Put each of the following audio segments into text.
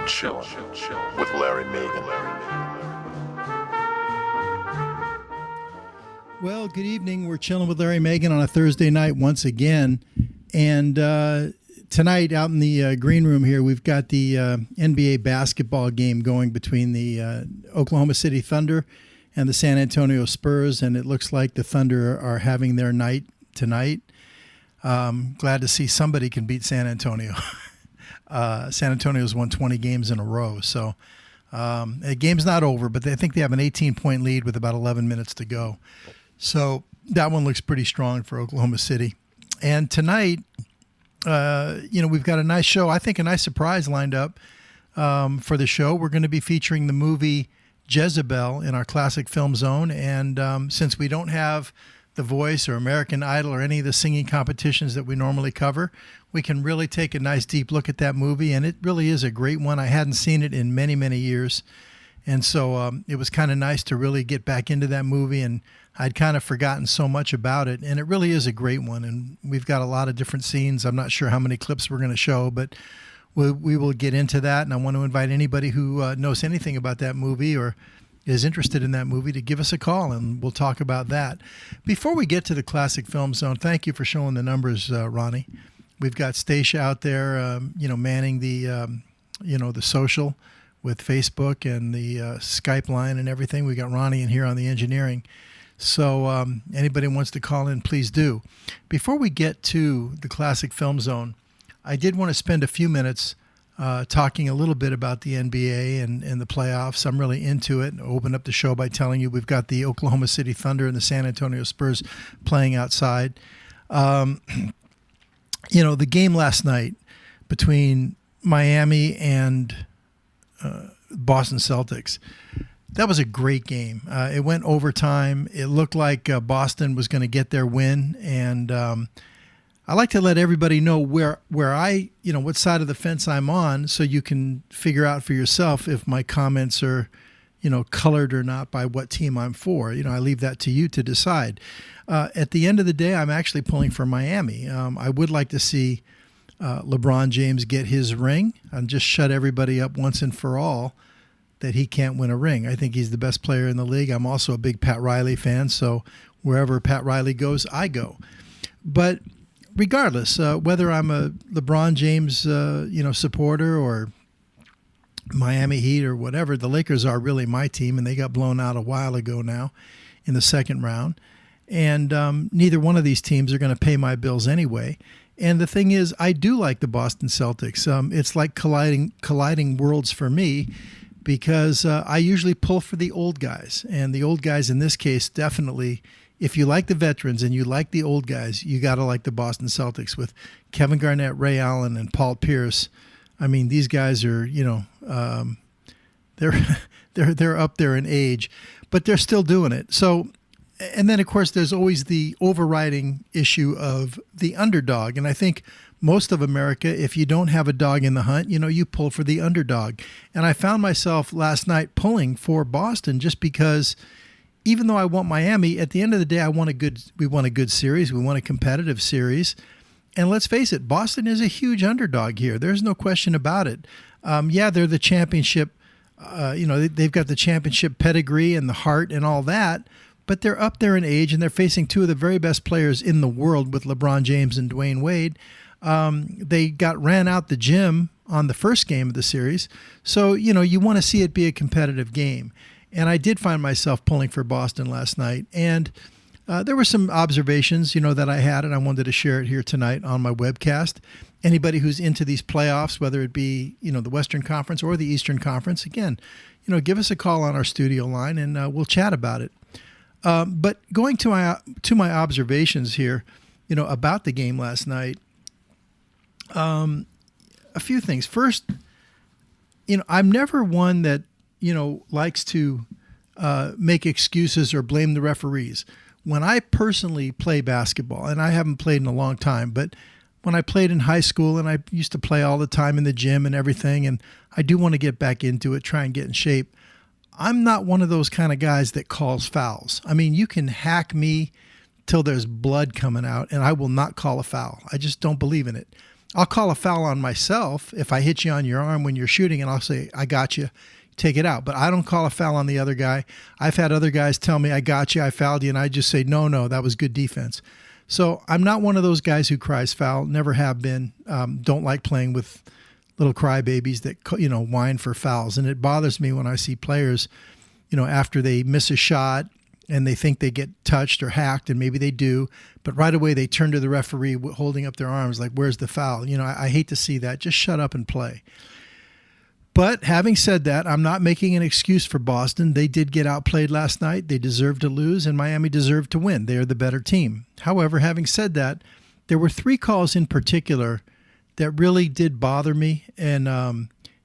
Chillin' with Larry Megan. Well, good evening. We're chilling with Larry Megan on a Thursday night once again. And tonight out in the green room here, we've got the NBA basketball game going between the Oklahoma City Thunder and the San Antonio Spurs. And it looks like the Thunder are having their night tonight. Glad to see somebody can beat San Antonio. San Antonio's won 20 games in a row. So the game's not over, but I think they have an 18-point lead with about 11 minutes to go. So that one looks pretty strong for Oklahoma City. And tonight, we've got a nice show. I think a nice surprise lined up for the show. We're going to be featuring the movie Jezebel in our Classic Film Zone. And since we don't have The Voice or American Idol or any of the singing competitions that we normally cover, we can really take a nice deep look at that movie. And it really is a great one. I hadn't seen it in many, many years. And so it was kind of nice to really get back into that movie, and I'd kind of forgotten so much about it. And it really is a great one. And we've got a lot of different scenes. I'm not sure how many clips we're going to show, but we will get into that. And I want to invite anybody who knows anything about that movie or is interested in that movie to give us a call, and we'll talk about that. Before we get to the Classic Film Zone, thank you for showing the numbers, Ronnie. We've got Stacia out there, manning the, the social with Facebook and the Skype line and everything. We got Ronnie in here on the engineering. So anybody wants to call in, please do. Before we get to the Classic Film Zone, I did want to spend a few minutes talking a little bit about the NBA and the playoffs. I'm really into it. I'll open up the show by telling you we've got the Oklahoma City Thunder and the San Antonio Spurs playing outside. The game last night between Miami and Boston Celtics, that was a great game. It went overtime. It looked like Boston was going to get their win, and I like to let everybody know where I, what side of the fence I'm on, so you can figure out for yourself if my comments are, colored or not by what team I'm for. I leave that to you to decide. At the end of the day, I'm actually pulling for Miami. I would like to see LeBron James get his ring and just shut everybody up once and for all that he can't win a ring. I think he's the best player in the league. I'm also a big Pat Riley fan, so wherever Pat Riley goes, I go. But regardless, whether I'm a LeBron James, supporter or Miami Heat or whatever, the Lakers are really my team, and they got blown out a while ago now in the second round. And neither one of these teams are going to pay my bills anyway. And the thing is, I do like the Boston Celtics. It's like colliding worlds for me, because I usually pull for the old guys. And the old guys in this case, definitely, if you like the veterans and you like the old guys, you got to like the Boston Celtics with Kevin Garnett, Ray Allen, and Paul Pierce. I mean, these guys are, they're up there in age, but they're still doing it. So, and then, of course, there's always the overriding issue of the underdog. And I think most of America, if you don't have a dog in the hunt, you pull for the underdog. And I found myself last night pulling for Boston just because even though I want Miami, at the end of the day, we want a good series. We want a competitive series. And let's face it, Boston is a huge underdog here. There's no question about it. They're the championship. They've got the championship pedigree and the heart and all that. But they're up there in age, and they're facing two of the very best players in the world with LeBron James and Dwayne Wade. They got ran out the gym on the first game of the series. So, you want to see it be a competitive game. And I did find myself pulling for Boston last night. And there were some observations, that I had, and I wanted to share it here tonight on my webcast. Anybody who's into these playoffs, whether it be, the Western Conference or the Eastern Conference, again, give us a call on our studio line, and we'll chat about it. But going to my observations here, about the game last night, a few things. First, I'm never one that, likes to make excuses or blame the referees. When I personally play basketball, and I haven't played in a long time, but when I played in high school, and I used to play all the time in the gym and everything, and I do want to get back into it, try and get in shape, I'm not one of those kind of guys that calls fouls. I mean, you can hack me till there's blood coming out, and I will not call a foul. I just don't believe in it. I'll call a foul on myself if I hit you on your arm when you're shooting, and I'll say, I got you, take it out. But I don't call a foul on the other guy. I've had other guys tell me, I got you, I fouled you, and I just say, no, that was good defense. So I'm not one of those guys who cries foul, never have been. Don't like playing with little crybabies that, whine for fouls. And it bothers me when I see players, after they miss a shot and they think they get touched or hacked, and maybe they do, but right away they turn to the referee holding up their arms like, where's the foul? I hate to see that. Just shut up and play. But having said that, I'm not making an excuse for Boston. They did get outplayed last night. They deserved to lose, and Miami deserved to win. They are the better team. However, having said that, there were 3 calls in particular that really did bother me in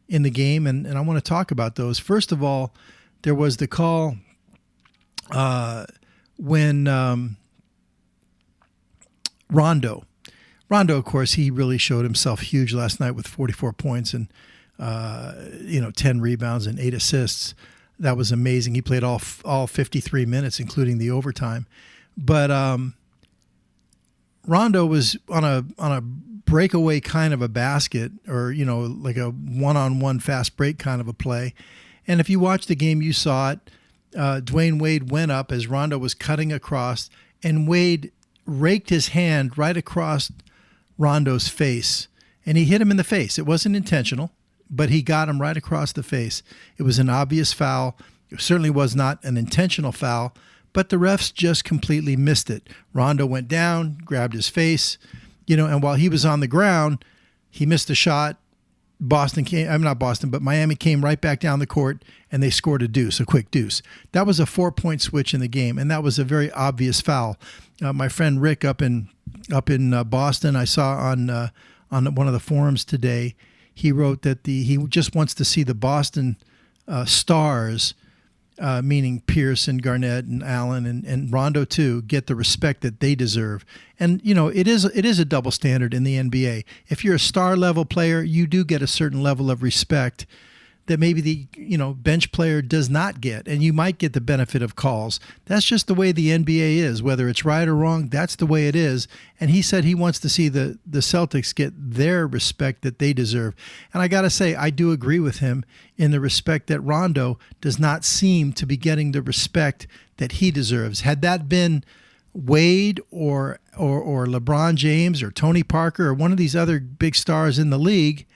the game, and I want to talk about those. First of all, there was the call when Rondo, of course, he really showed himself huge last night with 44 points and 10 rebounds and 8 assists. That was amazing. He played all 53 minutes, including the overtime. But Rondo was on a breakaway kind of a basket, or like a one-on-one fast break kind of a play. And if you watch the game, you saw it. Dwayne Wade went up as Rondo was cutting across, and Wade raked his hand right across Rondo's face, and he hit him in the face. It wasn't intentional, but he got him right across the face. It was an obvious foul. It certainly was not an intentional foul, but the refs just completely missed it. Rondo went down, grabbed his face, and while he was on the ground, he missed a shot. Miami came right back down the court, and they scored a quick deuce. That was a 4-point switch in the game, and that was a very obvious foul. My friend Rick up in Boston, I saw on one of the forums today, he wrote that he just wants to see the Boston stars, meaning Pierce and Garnett and Allen and Rondo too, get the respect that they deserve. And it is a double standard in the NBA. If you're a star level player, you do get a certain level of respect that maybe the bench player does not get, and you might get the benefit of calls. That's just the way the NBA is. Whether it's right or wrong, that's the way it is. And he said he wants to see the Celtics get their respect that they deserve. And I got to say, I do agree with him in the respect that Rondo does not seem to be getting the respect that he deserves. Had that been Wade or LeBron James or Tony Parker or one of these other big stars in the league,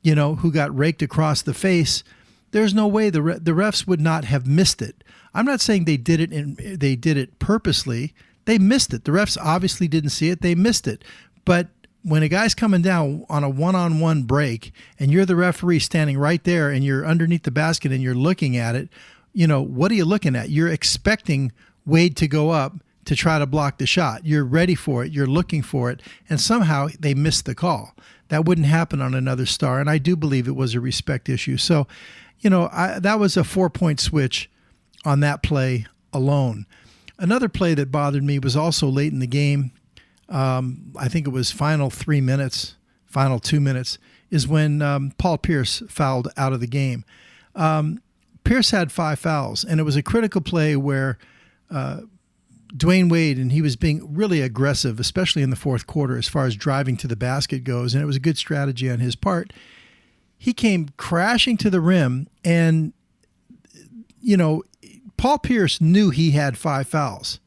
who got raked across the face, there's no way the refs would not have missed it. I'm not saying they did it purposely. They missed it. The refs obviously didn't see it. They missed it. But when a guy's coming down on a one-on-one break and you're the referee standing right there and you're underneath the basket and you're looking at it, what are you looking at? You're expecting Wade to go up to try to block the shot. You're ready for it. You're looking for it. And somehow they missed the call. That wouldn't happen on another star, and I do believe it was a respect issue. So, that was a 4-point switch on that play alone. Another play that bothered me was also late in the game. I think it was final 2 minutes, is when Paul Pierce fouled out of the game. Pierce had 5 fouls, and it was a critical play where Dwayne Wade, and he was being really aggressive, especially in the fourth quarter as far as driving to the basket goes, and it was a good strategy on his part. He came crashing to the rim, and, Paul Pierce knew he had 5 fouls,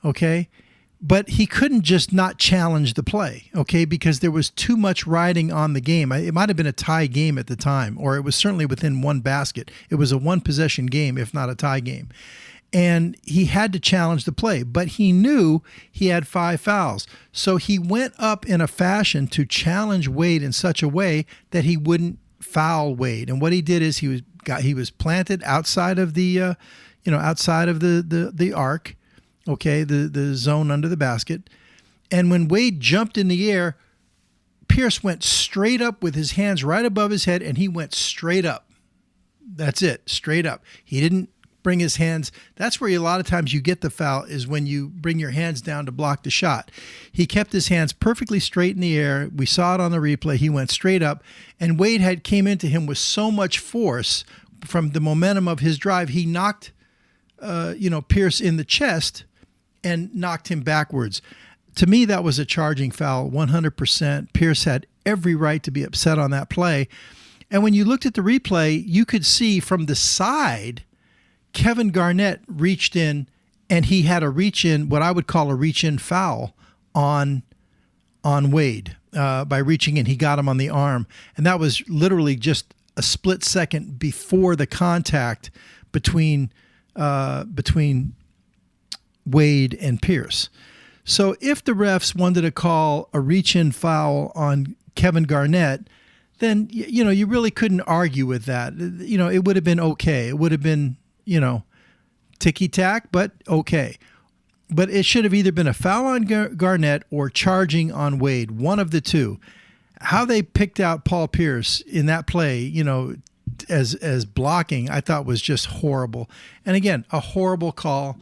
okay? But he couldn't just not challenge the play, okay, because there was too much riding on the game. It might have been a tie game at the time, or it was certainly within one basket. It was a one-possession game, if not a tie game. And he had to challenge the play, but he knew he had 5 fouls. So he went up in a fashion to challenge Wade in such a way that he wouldn't foul Wade. And what he did is he was planted outside of the arc, okay, the zone under the basket. And when Wade jumped in the air, Pierce went straight up with his hands right above his head, and he went straight up. That's it, straight up. He didn't bring his hands. That's where a lot of times you get the foul, is when you bring your hands down to block the shot. He kept his hands perfectly straight in the air. We saw it on the replay. He went straight up, and Wade came into him with so much force from the momentum of his drive. He knocked Pierce in the chest and knocked him backwards. to me, that was a charging foul, 100%. Pierce had every right to be upset on that play. And when you looked at the replay, you could see from the side, Kevin Garnett reached in, and he had a reach-in, what I would call a reach-in foul on Wade. By reaching in, he got him on the arm. And that was literally just a split second before the contact between Wade and Pierce. So if the refs wanted to call a reach-in foul on Kevin Garnett, then, you really couldn't argue with that. It would have been okay. It would have been, ticky-tack, but okay. But it should have either been a foul on Garnett or charging on Wade, one of the two. How they picked out Paul Pierce in that play, as blocking, I thought was just horrible. And again, a horrible call.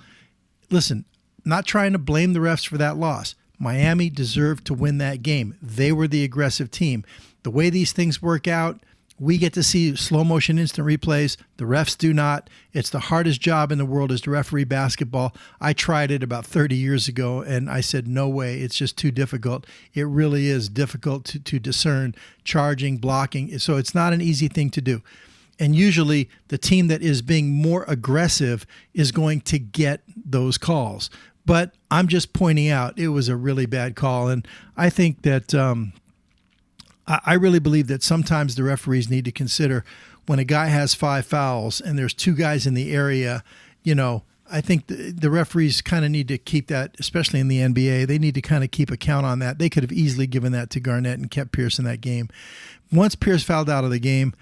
Listen, not trying to blame the refs for that loss. Miami deserved to win that game. They were the aggressive team. The way these things work out, we get to see slow motion instant replays. The refs do not. It's the hardest job in the world is to referee basketball. I tried it about 30 years ago, and I said, no way. It's just too difficult. It really is difficult to discern charging, blocking. So it's not an easy thing to do. And usually the team that is being more aggressive is going to get those calls. But I'm just pointing out it was a really bad call. And I think that I really believe that sometimes the referees need to consider when a guy has 5 fouls and there's 2 guys in the area, I think the referees kind of need to keep that, especially in the NBA. They need to kind of keep a count on that. They could have easily given that to Garnett and kept Pierce in that game. Once Pierce fouled out of the game,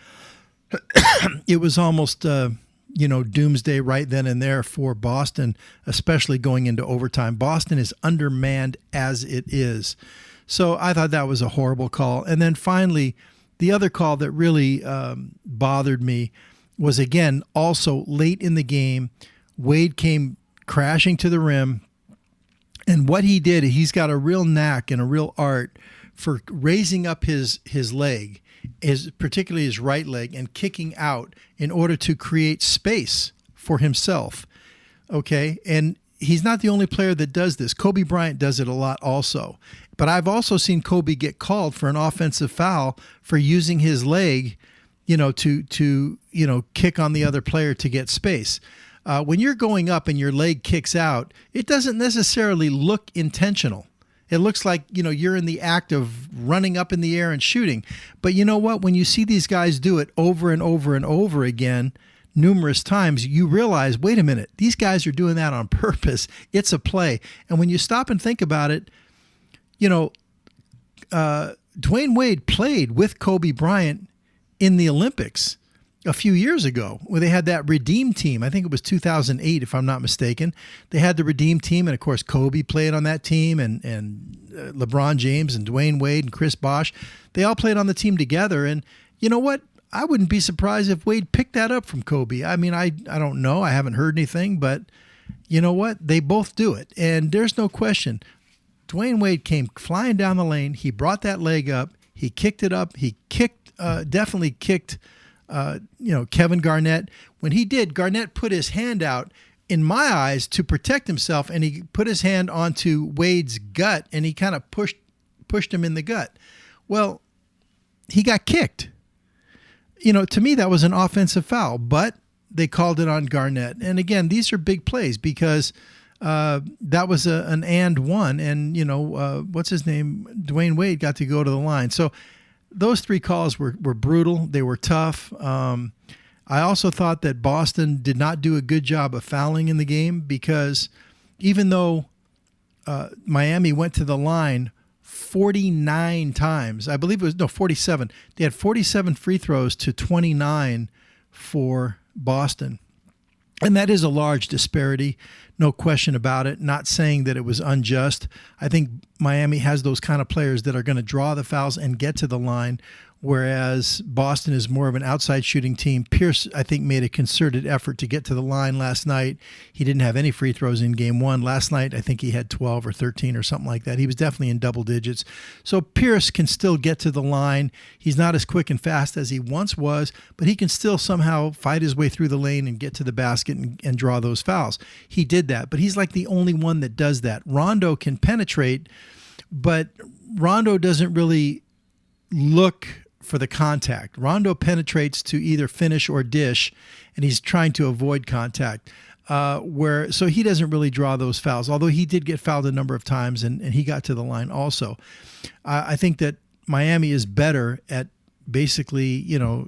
it was almost, doomsday right then and there for Boston, especially going into overtime. Boston is undermanned as it is. So I thought that was a horrible call. And then finally, the other call that really bothered me was, again, also late in the game. Wade came crashing to the rim. And what he did, he's got a real knack and a real art for raising up his leg, particularly his right leg, and kicking out in order to create space for himself. Okay? And he's not the only player that does this. Kobe Bryant does it a lot also. But I've also seen Kobe get called for an offensive foul for using his leg, to kick on the other player to get space. When you're going up and your leg kicks out, it doesn't necessarily look intentional. It looks like, you're in the act of running up in the air and shooting. But you know what? When you see these guys do it over and over and over again, numerous times, you realize, wait a minute, these guys are doing that on purpose. It's a play. And when you stop and think about it, Dwayne Wade played with Kobe Bryant in the Olympics a few years ago where they had that Redeem team. I think it was 2008, if I'm not mistaken. They had the Redeem team, and of course Kobe played on that team, and LeBron James and Dwayne Wade and Chris Bosh. They all played on the team together, and you know what? I wouldn't be surprised if Wade picked that up from Kobe. I mean, I don't know. I haven't heard anything, but you know what? They both do it, and there's no question. Dwayne Wade came flying down the lane. He brought that leg up. He kicked it up. He definitely kicked Kevin Garnett. When he did, Garnett put his hand out, in my eyes, to protect himself, and he put his hand onto Wade's gut, and he kind of pushed him in the gut. Well, he got kicked. To me, that was an offensive foul, but they called it on Garnett. And again, these are big plays because that was an and one, and what's his name? Dwayne Wade got to go to the line. So those 3 calls were brutal. They were tough. I also thought that Boston did not do a good job of fouling in the game because even though Miami went to the line 49 times, I believe it was 47. They had 47 free throws to 29 for Boston. And that is a large disparity, no question about it. Not saying that it was unjust. I think Miami has those kind of players that are going to draw the fouls and get to the line, whereas Boston is more of an outside shooting team. Pierce, I think, made a concerted effort to get to the line last night. He didn't have any free throws in game one. Last night, I think he had 12 or 13 or something like that. He was definitely in double digits. So Pierce can still get to the line. He's not as quick and fast as he once was, but he can still somehow fight his way through the lane and get to the basket and draw those fouls. He did that, but he's like the only one that does that. Rondo can penetrate, but Rondo doesn't really look for the contact. Rondo penetrates to either finish or dish, and he's trying to avoid contact. So he doesn't really draw those fouls, although he did get fouled a number of times, and he got to the line also. I think that Miami is better at basically,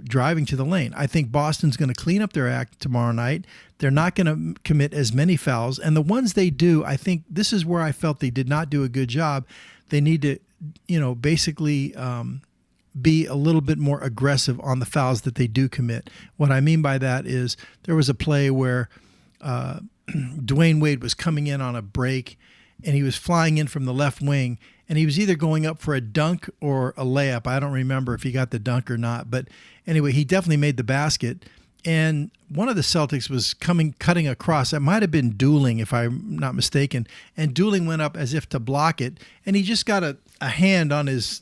driving to the lane. I think Boston's going to clean up their act tomorrow night. They're not going to commit as many fouls, and the ones they do, I think this is where I felt they did not do a good job. They need to, basically be a little bit more aggressive on the fouls that they do commit. What I mean by that is there was a play where Dwayne Wade was coming in on a break, and he was flying in from the left wing, and he was either going up for a dunk or a layup. I don't remember if he got the dunk or not, but anyway, he definitely made the basket. And one of the Celtics was cutting across. That might have been Dooling, if I'm not mistaken. And Dooling went up as if to block it, and he just got a hand on his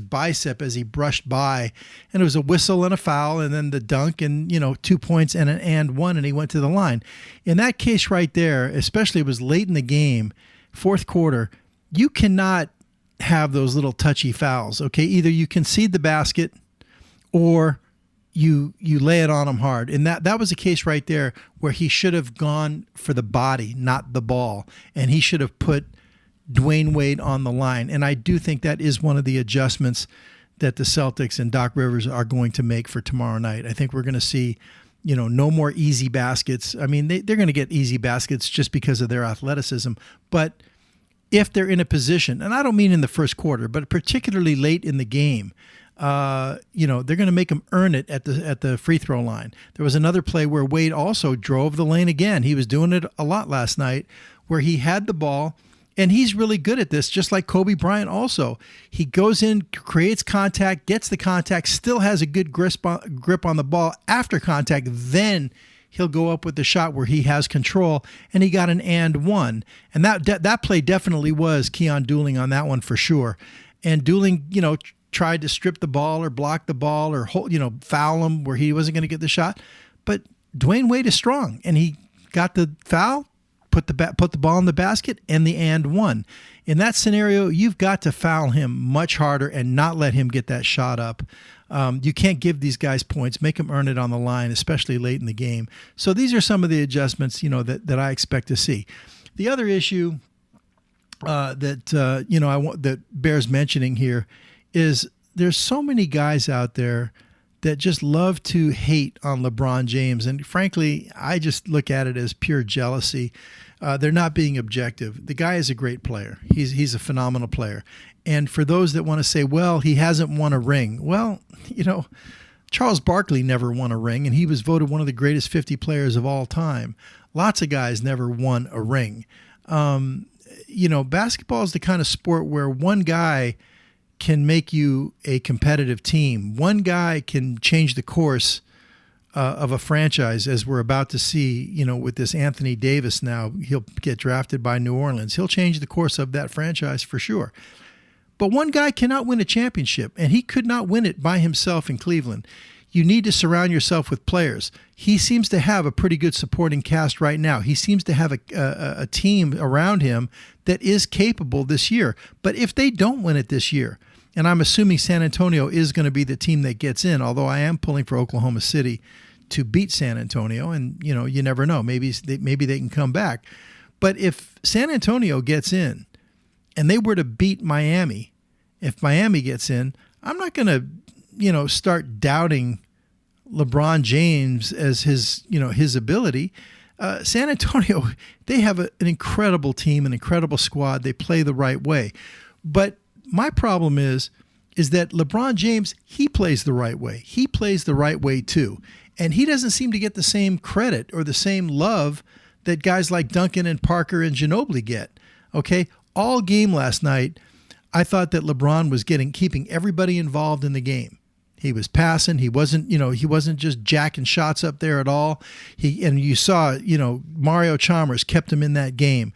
bicep as he brushed by, and it was a whistle and a foul, and then the dunk, and 2 points and an and one, and he went to the line. In that case right there, especially it was late in the game, fourth quarter, you cannot have those little touchy fouls. Okay, either you concede the basket or you lay it on him hard. And that was a case right there where he should have gone for the body, not the ball. And he should have put Dwayne Wade on the line. And I do think that is one of the adjustments that the Celtics and Doc Rivers are going to make for tomorrow night. I think we're going to see, no more easy baskets. I mean, they're going to get easy baskets just because of their athleticism. But if they're in a position, and I don't mean in the first quarter, but particularly late in the game, they're going to make him earn it at the free throw line. There was another play where Wade also drove the lane again. He was doing it a lot last night, where he had the ball, and he's really good at this, just like Kobe Bryant also. He goes in, creates contact, gets the contact, still has a good grip on the ball after contact, then he'll go up with the shot where he has control, and he got an and one. And that play definitely was Keon Dooling on that one for sure. And Dooling, tried to strip the ball or block the ball or foul him where he wasn't going to get the shot. But Dwayne Wade is strong, and he got the foul, put the ball in the basket, and the and one. In that scenario, you've got to foul him much harder and not let him get that shot up. You can't give these guys points, make them earn it on the line, especially late in the game. So these are some of the adjustments, that I expect to see. The other issue that bears mentioning here is there's so many guys out there that just love to hate on LeBron James. And frankly, I just look at it as pure jealousy. They're not being objective. The guy is a great player. He's a phenomenal player. And for those that want to say, well, he hasn't won a ring. Well, Charles Barkley never won a ring, and he was voted one of the greatest 50 players of all time. Lots of guys never won a ring. Basketball is the kind of sport where one guy can make you a competitive team. One guy can change the course of a franchise, as we're about to see, with this Anthony Davis now. He'll get drafted by New Orleans. He'll change the course of that franchise for sure. But one guy cannot win a championship, and he could not win it by himself in Cleveland. You need to surround yourself with players. He seems to have a pretty good supporting cast right now. He seems to have a team around him that is capable this year. But if they don't win it this year, and I'm assuming San Antonio is going to be the team that gets in, although I am pulling for Oklahoma City to beat San Antonio, and you never know. Maybe they can come back. But if San Antonio gets in and they were to beat Miami, if Miami gets in, I'm not going to start doubting LeBron James as his ability. San Antonio, they have an incredible team, an incredible squad. They play the right way. But my problem is that LeBron James, he plays the right way. He plays the right way too. And he doesn't seem to get the same credit or the same love that guys like Duncan and Parker and Ginobili get. Okay? All game last night, I thought that LeBron was keeping everybody involved in the game. He was passing. He wasn't just jacking shots up there at all. And you saw, Mario Chalmers kept him in that game.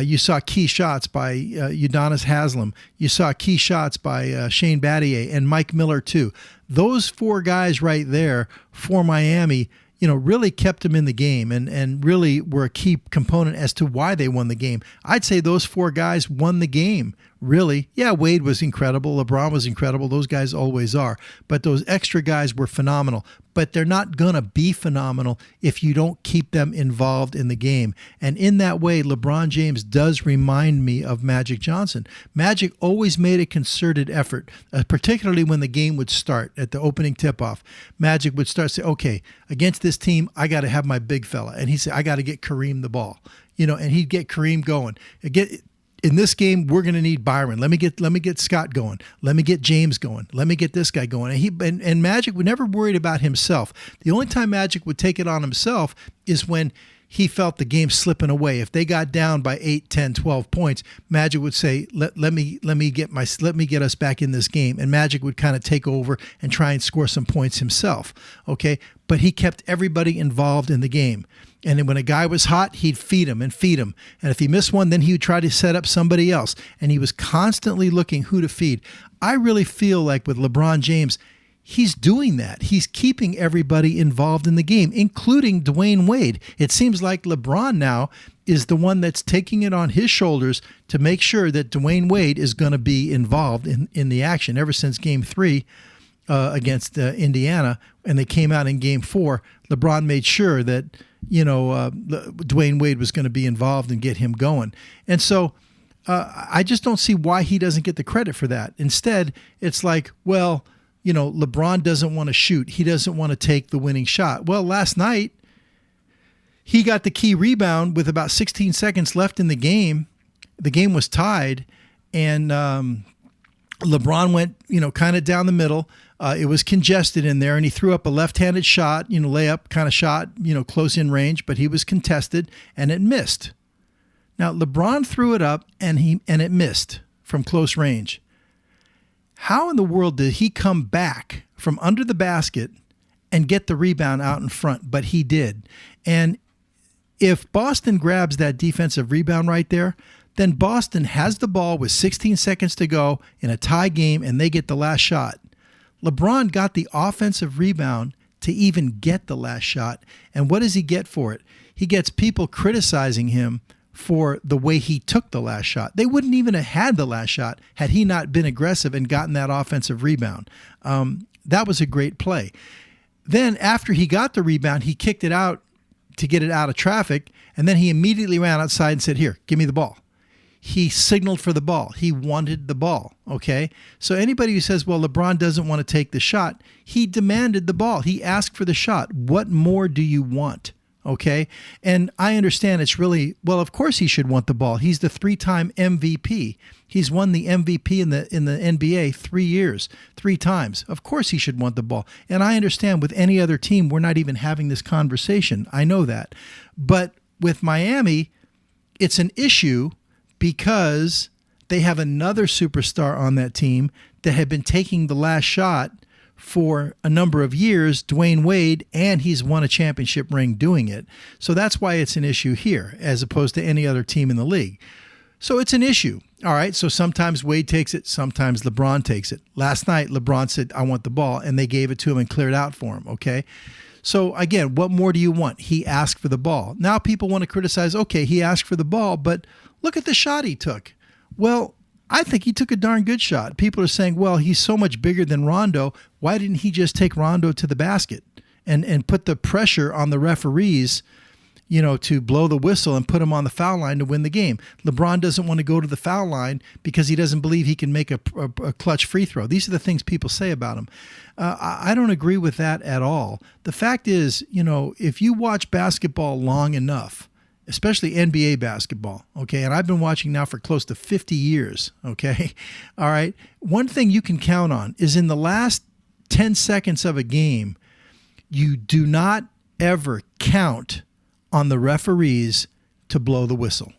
You saw key shots by Udonis Haslem. You saw key shots by Shane Battier and Mike Miller too. Those four guys right there for Miami, really kept them in the game and really were a key component as to why they won the game. I'd say those four guys won the game, really. Yeah, Wade was incredible. LeBron was incredible. Those guys always are. But those extra guys were phenomenal. But they're not going to be phenomenal if you don't keep them involved in the game. And in that way, LeBron James does remind me of Magic Johnson. Magic always made a concerted effort, particularly when the game would start at the opening tip-off. Magic would start to say, okay, against this team, I got to have my big fella. And he'd say, I got to get Kareem the ball. And he'd get Kareem going. In this game, we're going to need Byron. Let me get Scott going. Let me get James going. Let me get this guy going. And Magic would never worried about himself. The only time Magic would take it on himself is when he felt the game slipping away. If they got down by 8, 10, 12 points, Magic would say, let me get us back in this game. And Magic would kind of take over and try and score some points himself. Okay. But he kept everybody involved in the game. And then when a guy was hot, he'd feed him. And if he missed one, then he would try to set up somebody else. And he was constantly looking who to feed. I really feel like with LeBron James, he's doing that. He's keeping everybody involved in the game, including Dwayne Wade. It seems like LeBron now is the one that's taking it on his shoulders to make sure that Dwayne Wade is going to be involved in the action. Ever since Game 3 against Indiana, and they came out in Game 4, LeBron made sure that Dwayne Wade was going to be involved and get him going. And so I just don't see why he doesn't get the credit for that. Instead, it's like, well, LeBron doesn't want to shoot. He doesn't want to take the winning shot. Well, last night, he got the key rebound with about 16 seconds left in the game. The game was tied, and LeBron went, kind of down the middle. It was congested in there, and he threw up a left-handed shot, layup kind of shot, close in range, but he was contested, and it missed. Now, LeBron threw it up, and it missed from close range. How in the world did he come back from under the basket and get the rebound out in front? But he did. And if Boston grabs that defensive rebound right there, then Boston has the ball with 16 seconds to go in a tie game, and they get the last shot. LeBron got the offensive rebound to even get the last shot. And what does he get for it? He gets people criticizing him for the way he took the last shot. They wouldn't even have had the last shot had he not been aggressive and gotten that offensive rebound. That was a great play. Then after he got the rebound, he kicked it out to get it out of traffic, and then he immediately ran outside and said, here, give me the ball. He signaled for the ball. He wanted the ball, okay? So anybody who says, well, LeBron doesn't want to take the shot, he demanded the ball. He asked for the shot. What more do you want, okay? And I understand it's really, well, of course he should want the ball. He's the 3-time MVP. He's won the MVP in the NBA 3 years, 3 times. Of course he should want the ball. And I understand with any other team, we're not even having this conversation. I know that. But with Miami, it's an issue because they have another superstar on that team that had been taking the last shot for a number of years, Dwayne Wade, and he's won a championship ring doing it. So that's why it's an issue here as opposed to any other team in the league. So it's an issue. All right, so sometimes Wade takes it, sometimes LeBron takes it. Last night, LeBron said, I want the ball, and they gave it to him and cleared out for him, okay? So again, what more do you want? He asked for the ball. Now people want to criticize, okay, he asked for the ball, but look at the shot he took. Well, I think he took a darn good shot. People are saying, well, he's so much bigger than Rondo. Why didn't he just take Rondo to the basket and put the pressure on the referees, to blow the whistle and put him on the foul line to win the game? LeBron doesn't want to go to the foul line because he doesn't believe he can make a clutch free throw. These are the things people say about him. I don't agree with that at all. The fact is, if you watch basketball long enough, especially NBA basketball, okay? And I've been watching now for close to 50 years, okay? All right? One thing you can count on is in the last 10 seconds of a game, you do not ever count on the referees to blow the whistle.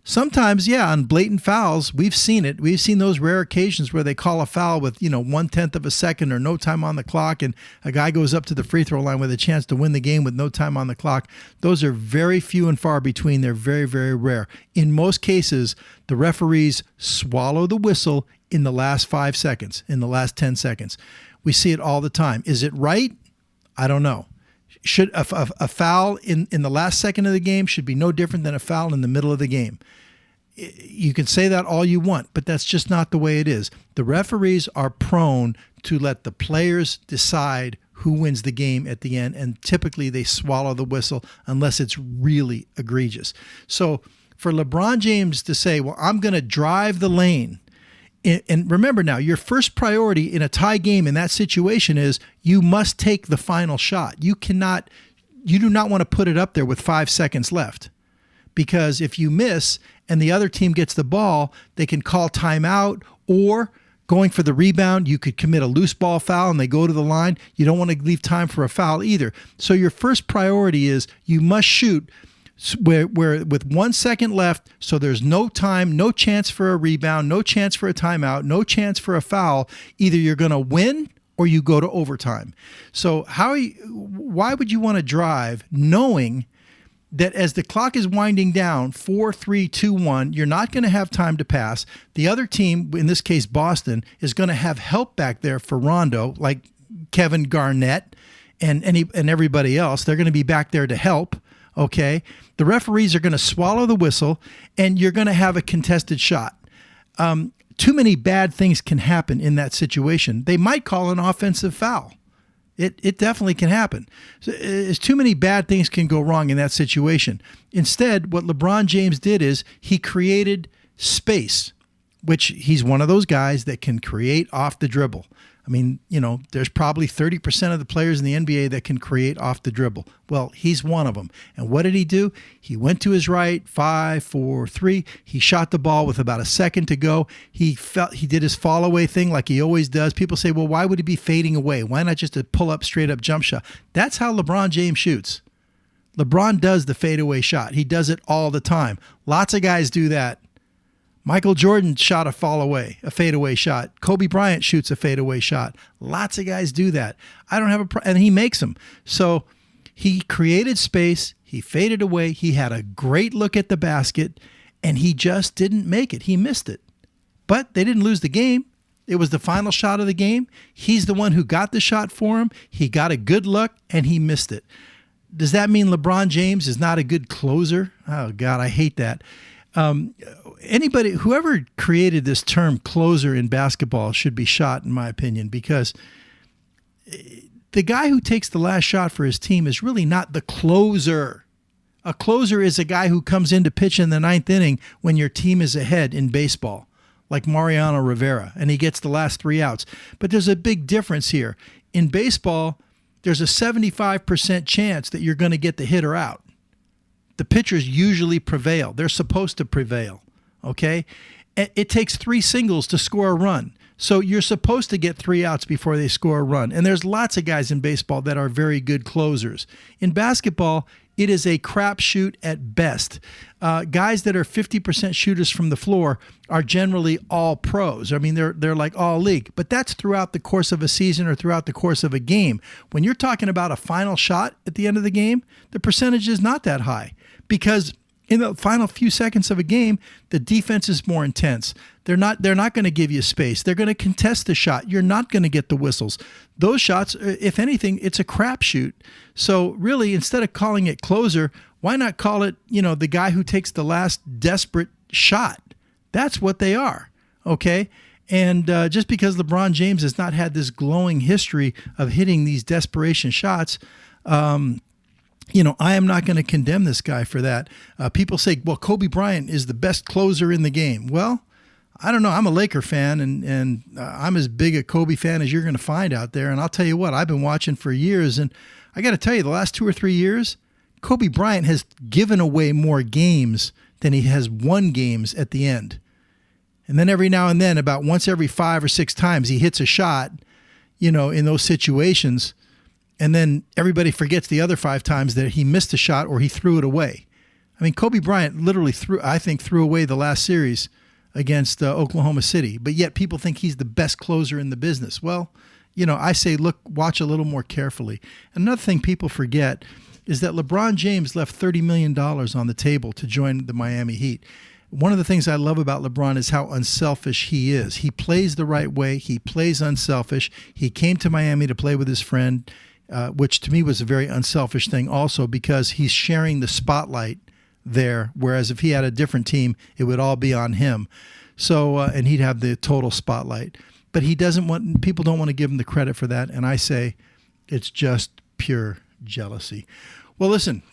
Sometimes, yeah, on blatant fouls, we've seen it. We've seen those rare occasions where they call a foul with, 1/10 of a second or no time on the clock, and a guy goes up to the free throw line with a chance to win the game with no time on the clock. Those are very few and far between. They're very, very rare. In most cases, the referees swallow the whistle in the last 5 seconds, in the last 10 seconds. We see it all the time. Is it right? I don't know. Should a foul in the last second of the game should be no different than a foul in the middle of the game. You can say that all you want, but that's just not the way it is. The referees are prone to let the players decide who wins the game at the end, and typically they swallow the whistle unless it's really egregious. So for LeBron James to say, well, I'm going to drive the lane, and remember now, your first priority in a tie game in that situation is you must take the final shot. You do not want to put it up there with 5 seconds left, because if you miss and the other team gets the ball, they can call timeout, or going for the rebound, you could commit a loose ball foul and they go to the line. You don't want to leave time for a foul either. So your first priority is you must shoot where with 1 second left, so there's no time, no chance for a rebound, no chance for a timeout, no chance for a foul. Either you're going to win or you go to overtime. So why would you want to drive knowing that as the clock is winding down, 4, 3, 2, 1, you're not going to have time to pass. The other team, in this case Boston, is going to have help back there for Rondo, like Kevin Garnett and everybody else. They're going to be back there to help. Okay, the referees are going to swallow the whistle, and you're going to have a contested shot. Too many bad things can happen in that situation. They might call an offensive foul. It definitely can happen. So, too many bad things can go wrong in that situation. Instead, what LeBron James did is he created space, which he's one of those guys that can create off the dribble. I mean, there's probably 30% of the players in the NBA that can create off the dribble. Well, he's one of them. And what did he do? He went to his right, 5, 4, 3. He shot the ball with about a second to go. He did his fall away thing like he always does. People say, well, why would he be fading away? Why not just a pull up, straight up jump shot? That's how LeBron James shoots. LeBron does the fadeaway shot. He does it all the time. Lots of guys do that. Michael Jordan shot a fadeaway shot. Kobe Bryant shoots a fadeaway shot. Lots of guys do that. I don't have a problem, and he makes them. So he created space. He faded away. He had a great look at the basket, and he just didn't make it. He missed it. But they didn't lose the game. It was the final shot of the game. He's the one who got the shot for him. He got a good look, and he missed it. Does that mean LeBron James is not a good closer? Oh, God, I hate that. Whoever created this term closer in basketball should be shot, in my opinion, because the guy who takes the last shot for his team is really not the closer. A closer is a guy who comes in to pitch in the ninth inning when your team is ahead in baseball, like Mariano Rivera, and he gets the last 3 outs. But there's a big difference here. In baseball, there's a 75% chance that you're going to get the hitter out. The pitchers usually prevail. They're supposed to prevail, okay? It takes 3 singles to score a run. So you're supposed to get 3 outs before they score a run. And there's lots of guys in baseball that are very good closers. In basketball, it is a crapshoot at best. Guys that are 50% shooters from the floor are generally all pros. I mean, they're like all league. But that's throughout the course of a season or throughout the course of a game. When you're talking about a final shot at the end of the game, the percentage is not that high, because in the final few seconds of a game, the defense is more intense. They're not going to give you space. They're going to contest the shot. You're not going to get the whistles. Those shots, if anything, it's a crapshoot. So really, instead of calling it closer, why not call it, the guy who takes the last desperate shot? That's what they are, okay? And just because LeBron James has not had this glowing history of hitting these desperation shots, I am not going to condemn this guy for that. People say, well, Kobe Bryant is the best closer in the game. Well, I don't know. I'm a Laker fan, and I'm as big a Kobe fan as you're going to find out there. And I'll tell you what, I've been watching for years, and I got to tell you, the last 2 or 3 years, Kobe Bryant has given away more games than he has won games at the end. And then every now and then, about once every 5 or 6 times, he hits a shot, in those situations. And then everybody forgets the other 5 times that he missed a shot or he threw it away. I mean, Kobe Bryant literally threw away the last series against Oklahoma City, but yet people think he's the best closer in the business. Well, I say, watch a little more carefully. Another thing people forget is that LeBron James left $30 million on the table to join the Miami Heat. One of the things I love about LeBron is how unselfish he is. He plays the right way. He plays unselfish. He came to Miami to play with his friend, which to me was a very unselfish thing also, because he's sharing the spotlight there, whereas if he had a different team, it would all be on him. So, and he'd have the total spotlight. But people don't want to give him the credit for that, and I say it's just pure jealousy. Well, listen,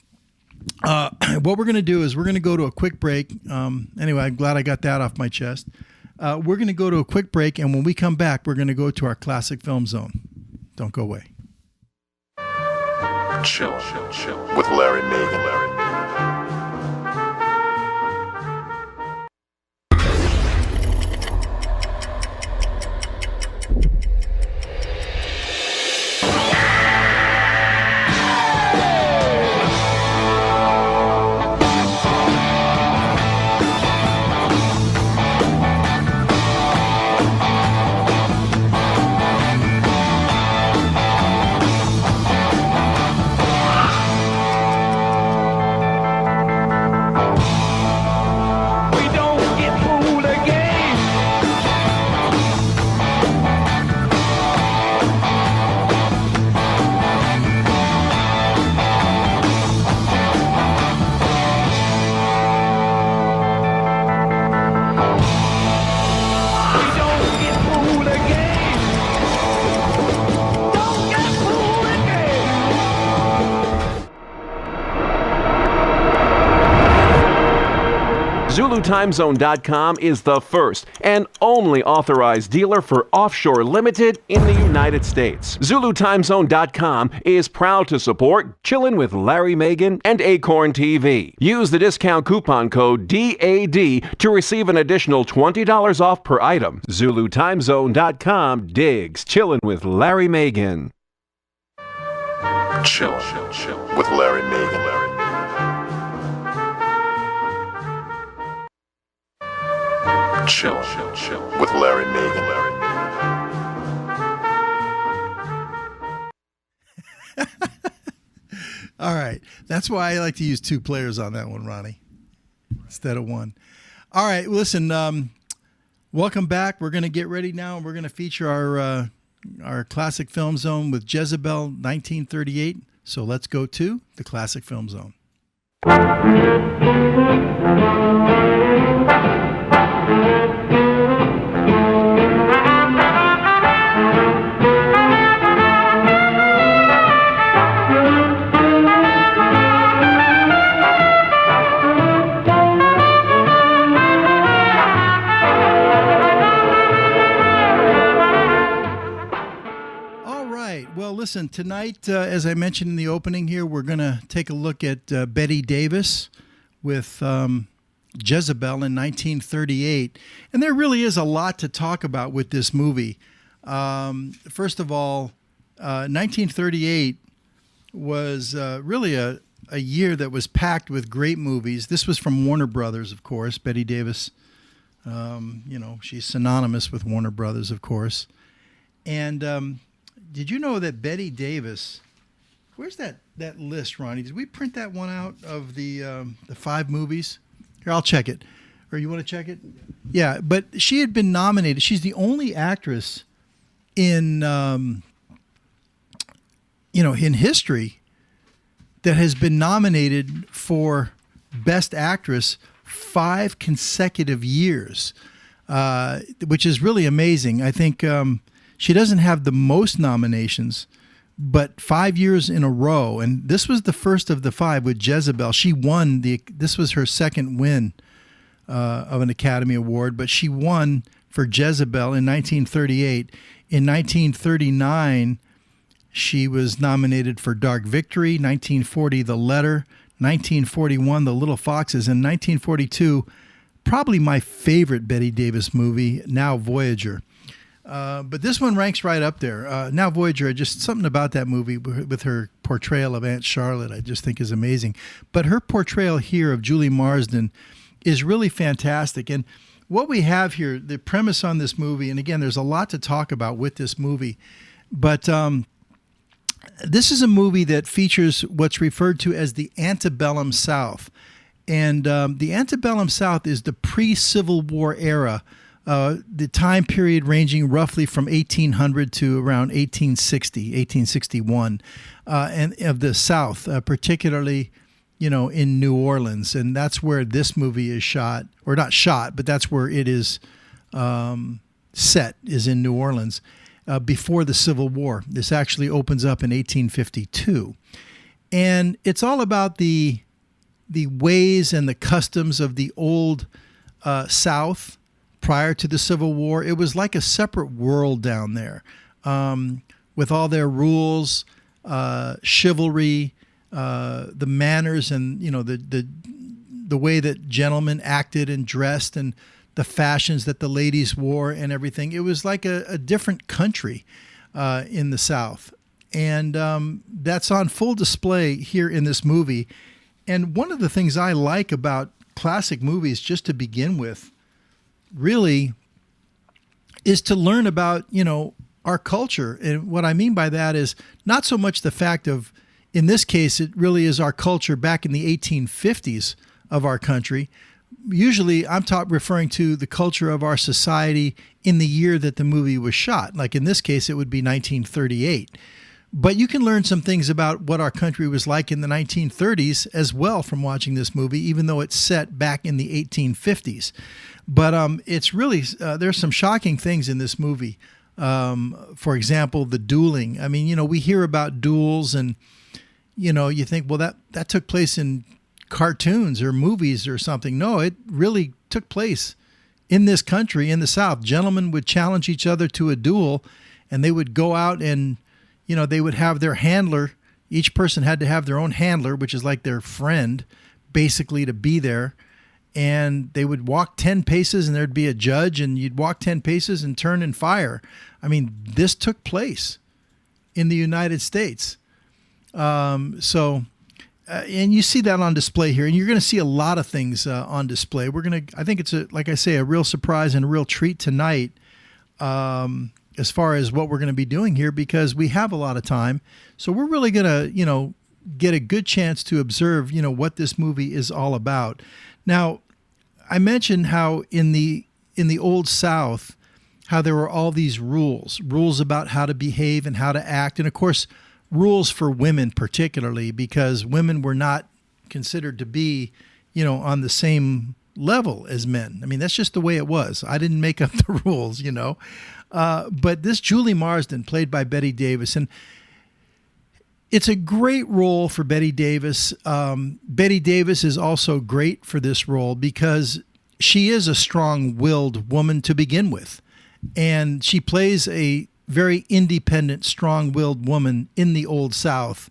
what we're going to do is we're going to go to a quick break. Anyway, I'm glad I got that off my chest. We're going to go to a quick break, and when we come back, we're going to go to our classic film zone. Don't go away. Chill with Larry Megan. ZuluTimeZone.com is the first and only authorized dealer for Offshore Limited in the United States. ZuluTimeZone.com is proud to support Chillin' with Larry Megan and Acorn TV. Use the discount coupon code DAD to receive an additional $20 off per item. ZuluTimeZone.com digs Chillin' with Larry Megan. Chill with Larry Megan. Chill with Larry Megan. All right. That's why I like to use two players on that one, Ronnie, instead of one. All right. Listen, welcome back. We're going to get ready now, and we're going to feature our classic film zone with Jezebel 1938. So let's go to the classic film zone. Well, listen, tonight, as I mentioned in the opening here, we're going to take a look at Bette Davis with Jezebel in 1938. And there really is a lot to talk about with this movie. First of all, 1938 was really a year that was packed with great movies. This was from Warner Brothers, of course. Bette Davis, she's synonymous with Warner Brothers, of course. And did you know that Bette Davis, where's that list, Ronnie? Did we print that one out of the 5 movies? Here, I'll check it. Or you want to check it? Yeah, but she had been nominated. She's the only actress in in history that has been nominated for Best Actress 5 consecutive years, which is really amazing. I think she doesn't have the most nominations, but 5 years in a row. And this was the first of the 5 with Jezebel. She won this was her second win of an Academy Award, but she won for Jezebel in 1938. In 1939, she was nominated for Dark Victory. 1940, The Letter. 1941, The Little Foxes. And 1942, probably my favorite Bette Davis movie, Now Voyager. But this one ranks right up there. Now Voyager, just something about that movie with her portrayal of Aunt Charlotte, I just think is amazing. But her portrayal here of Julie Marsden is really fantastic. And what we have here, the premise on this movie, and again, there's a lot to talk about with this movie, but this is a movie that features what's referred to as the antebellum South. And the antebellum South is the pre-Civil War era, the time period ranging roughly from 1800 to around 1860, 1861, and of the South, particularly, in New Orleans. And that's where this movie is shot, or not shot, but that's where it is set, is in New Orleans, before the Civil War. This actually opens up in 1852. And it's all about the ways and the customs of the old South prior to the Civil War. It was like a separate world down there, with all their rules, chivalry, the manners, and the way that gentlemen acted and dressed, and the fashions that the ladies wore and everything. It was like a different country in the South, and that's on full display here in this movie. And one of the things I like about classic movies, just to begin with, really is to learn about, our culture. And what I mean by that is not so much the fact of, in this case, it really is our culture back in the 1850s of our country. Usually I'm referring to the culture of our society in the year that the movie was shot. Like in this case, it would be 1938. But you can learn some things about what our country was like in the 1930s as well from watching this movie, even though it's set back in the 1850s. But it's really, there's some shocking things in this movie. For example, the dueling. I mean, we hear about duels and, you think, well, that took place in cartoons or movies or something. No, it really took place in this country, in the South. Gentlemen would challenge each other to a duel, and they would go out and, they would have their handler. Each person had to have their own handler, which is like their friend, basically, to be there. And they would walk 10 paces and there'd be a judge, and you'd walk 10 paces and turn and fire. I mean, this took place in the United States. And you see that on display here, and you're going to see a lot of things on display. I think it's like I say, a real surprise and a real treat tonight, as far as what we're going to be doing here, because we have a lot of time. So we're really going to, get a good chance to observe, what this movie is all about. Now, I mentioned how in the old South, how there were all these rules about how to behave and how to act. And of course, rules for women particularly, because women were not considered to be, on the same level as men. I mean, that's just the way it was. I didn't make up the rules, But this Julie Marsden, played by Bette Davis, and it's a great role for Bette Davis. Bette Davis is also great for this role because she is a strong-willed woman to begin with. And she plays a very independent, strong-willed woman in the Old South.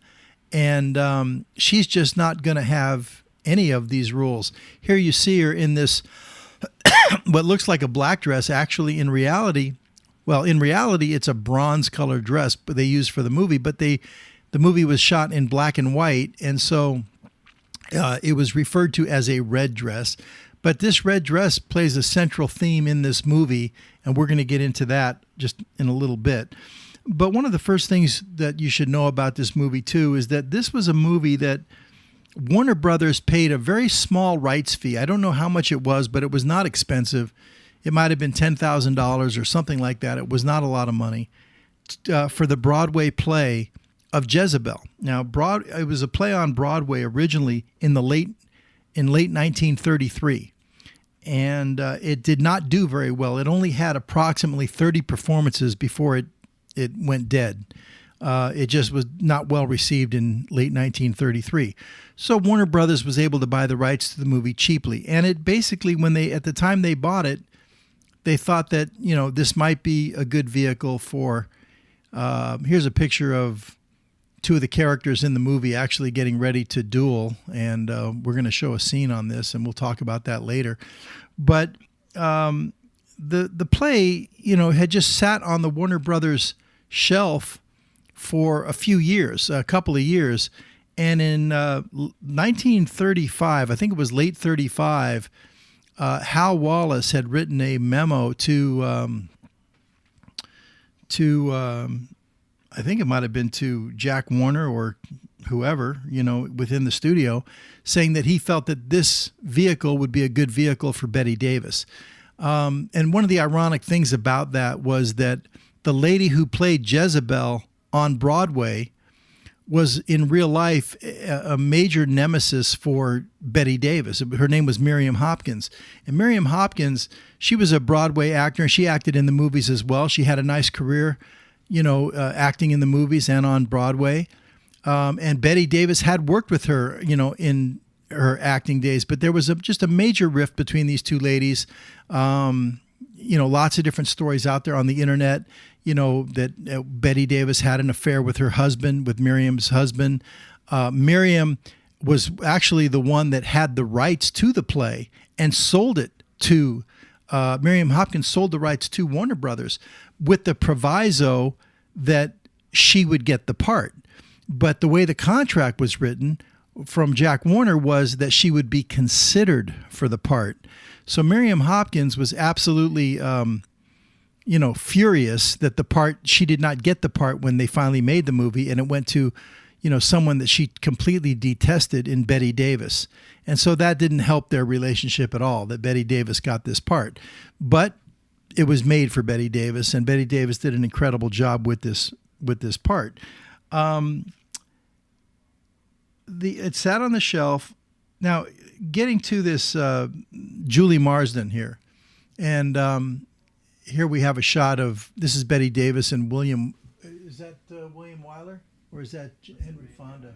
And she's just not going to have any of these rules. Here you see her in this, what looks like a black dress. Actually, in reality, it's a bronze-colored dress but they used for the movie. But the movie was shot in black and white, and so it was referred to as a red dress. But this red dress plays a central theme in this movie, and we're going to get into that just in a little bit. But one of the first things that you should know about this movie, too, is that this was a movie that Warner Brothers paid a very small rights fee. I don't know how much it was, but it was not expensive. It might have been $10,000 or something like that. It was not a lot of money for the Broadway play of Jezebel. Now, it was a play on Broadway originally in late 1933, and it did not do very well. It only had approximately 30 performances before it went dead. It just was not well received in late 1933. So Warner Brothers was able to buy the rights to the movie cheaply, and it basically, at the time they bought it, they thought that this might be a good vehicle for. Here's a picture of two of the characters in the movie actually getting ready to duel, and we're going to show a scene on this, and we'll talk about that later. But the play, had just sat on the Warner Brothers shelf for a few years, a couple of years. And in 1935, I think it was late 35, Hal Wallace had written a memo to I think it might have been to Jack Warner or whoever, within the studio, saying that he felt that this vehicle would be a good vehicle for Bette Davis. And one of the ironic things about that was that the lady who played Jezebel on Broadway was in real life a major nemesis for Bette Davis. Her name was Miriam Hopkins. And Miriam Hopkins, she was a Broadway actor, and she acted in the movies as well. She had a nice career, acting in the movies and on Broadway. And Bette Davis had worked with her, in her acting days. But there was just a major rift between these two ladies. Lots of different stories out there on the internet, that Bette Davis had an affair with her husband, with Miriam's husband. Miriam was actually the one that had the rights to the play and sold it to, Miriam Hopkins sold the rights to Warner Brothers with the proviso that she would get the part. But the way the contract was written from Jack Warner was that she would be considered for the part. So Miriam Hopkins was absolutely, furious that she did not get the part when they finally made the movie, and it went to, someone that she completely detested in Bette Davis. And so that didn't help their relationship at all, that Bette Davis got this part. But it was made for Bette Davis, and Bette Davis did an incredible job with this part. It sat on the shelf. Now, getting to this Julie Marsden here, and here we have a shot of, this is Bette Davis and William. Is that William Wyler, or is that Henry Fonda?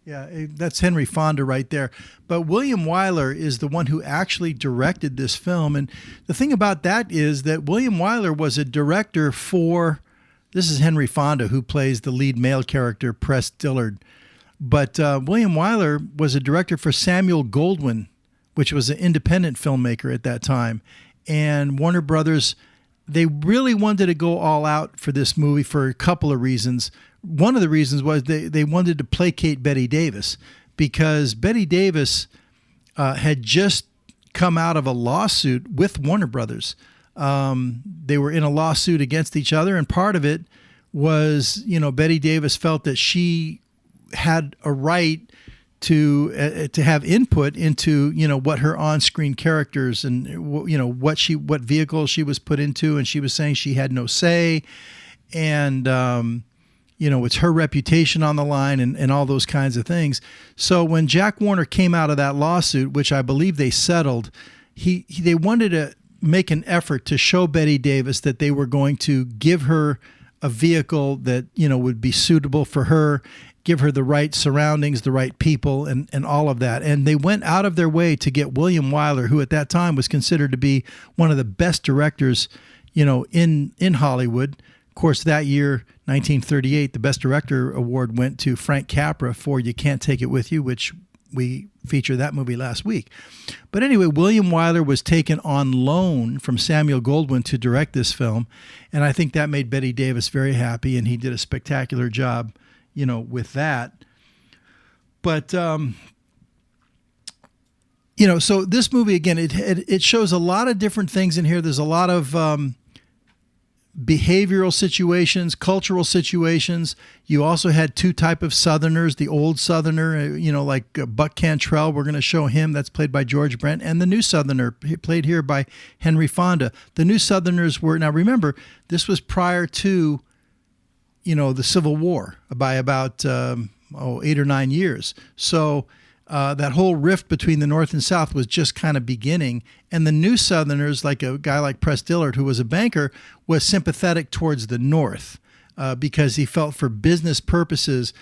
Yeah, that's Henry Fonda right there. But William Wyler is the one who actually directed this film. And the thing about that is that William Wyler was a director for, this is Henry Fonda, who plays the lead male character, Press Dillard. But William Wyler was a director for Samuel Goldwyn, which was an independent filmmaker at that time. And Warner Brothers, they really wanted to go all out for this movie for a couple of reasons. One of the reasons was they wanted to placate Bette Davis, because Bette Davis had just come out of a lawsuit with Warner Brothers. They were in a lawsuit against each other, and part of it was, Bette Davis felt that she had a right to have input into, what her on-screen characters and, what vehicle she was put into. And she was saying she had no say, and, it's her reputation on the line and all those kinds of things. So when Jack Warner came out of that lawsuit, which I believe they settled, they wanted to make an effort to show Bette Davis that they were going to give her a vehicle that, would be suitable for her, give her the right surroundings, the right people, and all of that. And they went out of their way to get William Wyler, who at that time was considered to be one of the best directors, in Hollywood. Of course, that year, 1938, the Best Director award went to Frank Capra for You Can't Take It With You, which we featured that movie last week. But anyway, William Wyler was taken on loan from Samuel Goldwyn to direct this film, and I think that made Bette Davis very happy, and he did a spectacular job with that. But, so this movie, again, it shows a lot of different things in here. There's a lot of behavioral situations, cultural situations. You also had two type of Southerners, the old Southerner, like Buck Cantrell. We're going to show him. That's played by George Brent. And the new Southerner, played here by Henry Fonda. The new Southerners were, now remember, this was prior to the Civil War by about 8 or 9 years. So that whole rift between the North and South was just kind of beginning. And the new Southerners, like a guy like Press Dillard, who was a banker, was sympathetic towards the North because he felt for business purposes